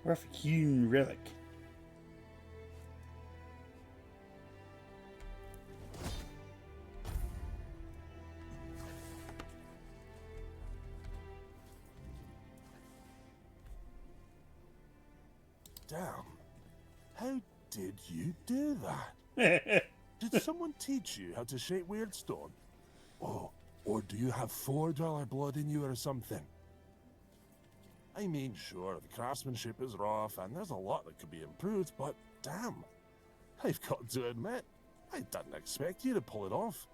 Rough hewn relic. Damn. How did you do that? Did someone teach you how to shape weird stone? Oh, or do you have four-dweller blood in you or something? I mean, sure, the craftsmanship is rough and there's a lot that could be improved, but damn, I've got to admit, I didn't expect you to pull it off.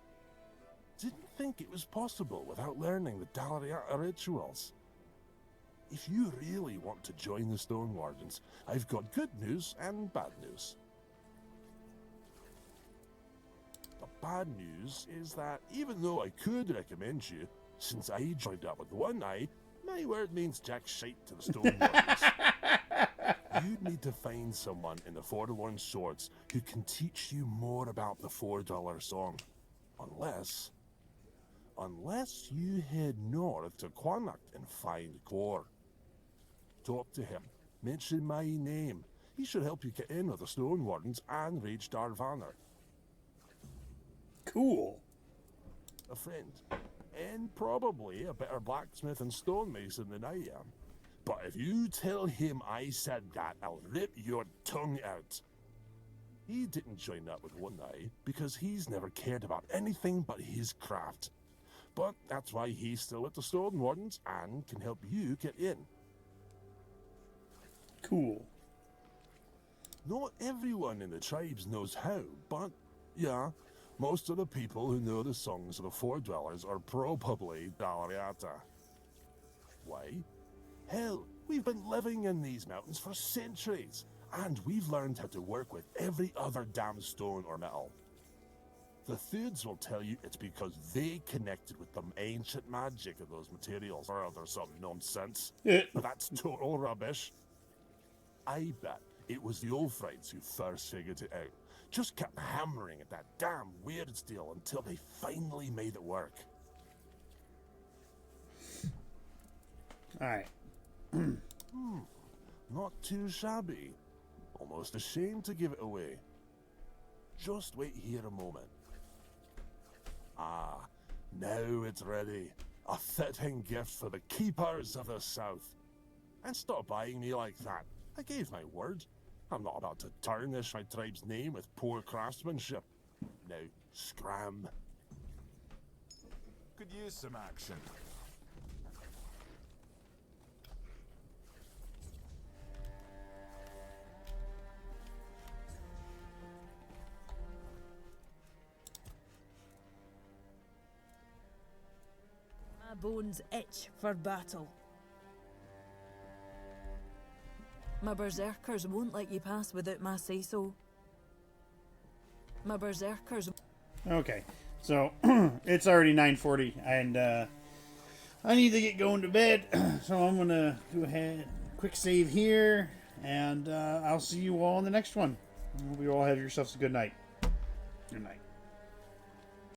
Didn't think it was possible without learning the Dalariata rituals. If you really want to join the Stone Wardens, I've got good news and bad news. The bad news is that even though I could recommend you, since I joined up with one eye, my word means jack shite to the Stone Wardens. You'd need to find someone in the Forlorn Swords who can teach you more about the $4 song. Unless you head north to Connacht and find Core. Talk to him. Mention my name. He should help you get in with the Stone Wardens and Rage Darvanner. Cool. A friend. And probably a better blacksmith and stonemason than I am. But if you tell him I said that, I'll rip your tongue out. He didn't join up with one eye because he's never cared about anything but his craft. But that's why he's still with the Stone Wardens and can help you get in. Cool. Not everyone in the tribes knows how, but yeah, most of the people who know the songs of the Four Dwellers are probably Dalariata. Why? Hell, we've been living in these mountains for centuries, and we've learned how to work with every other damn stone or metal. The Thuds will tell you it's because they connected with the ancient magic of those materials, or other some nonsense. But that's total rubbish. I bet it was the Ulfrites who first figured it out. Just kept hammering at that damn weird steel until they finally made it work. Alright. Not too shabby. Almost ashamed to give it away. Just wait here a moment. Ah, now it's ready. A fitting gift for the Keepers of the South. And stop buying me like that. I gave my word. I'm not about to tarnish my tribe's name with poor craftsmanship. Now, scram. Could use some action. My bones itch for battle. My berserkers won't let you pass without my say-so. My berserkers... Okay, so it's already 9:40, and I need to get going to bed, so I'm going to go ahead, quick save here, and I'll see you all in the next one. I hope you all have yourselves a good night. Good night.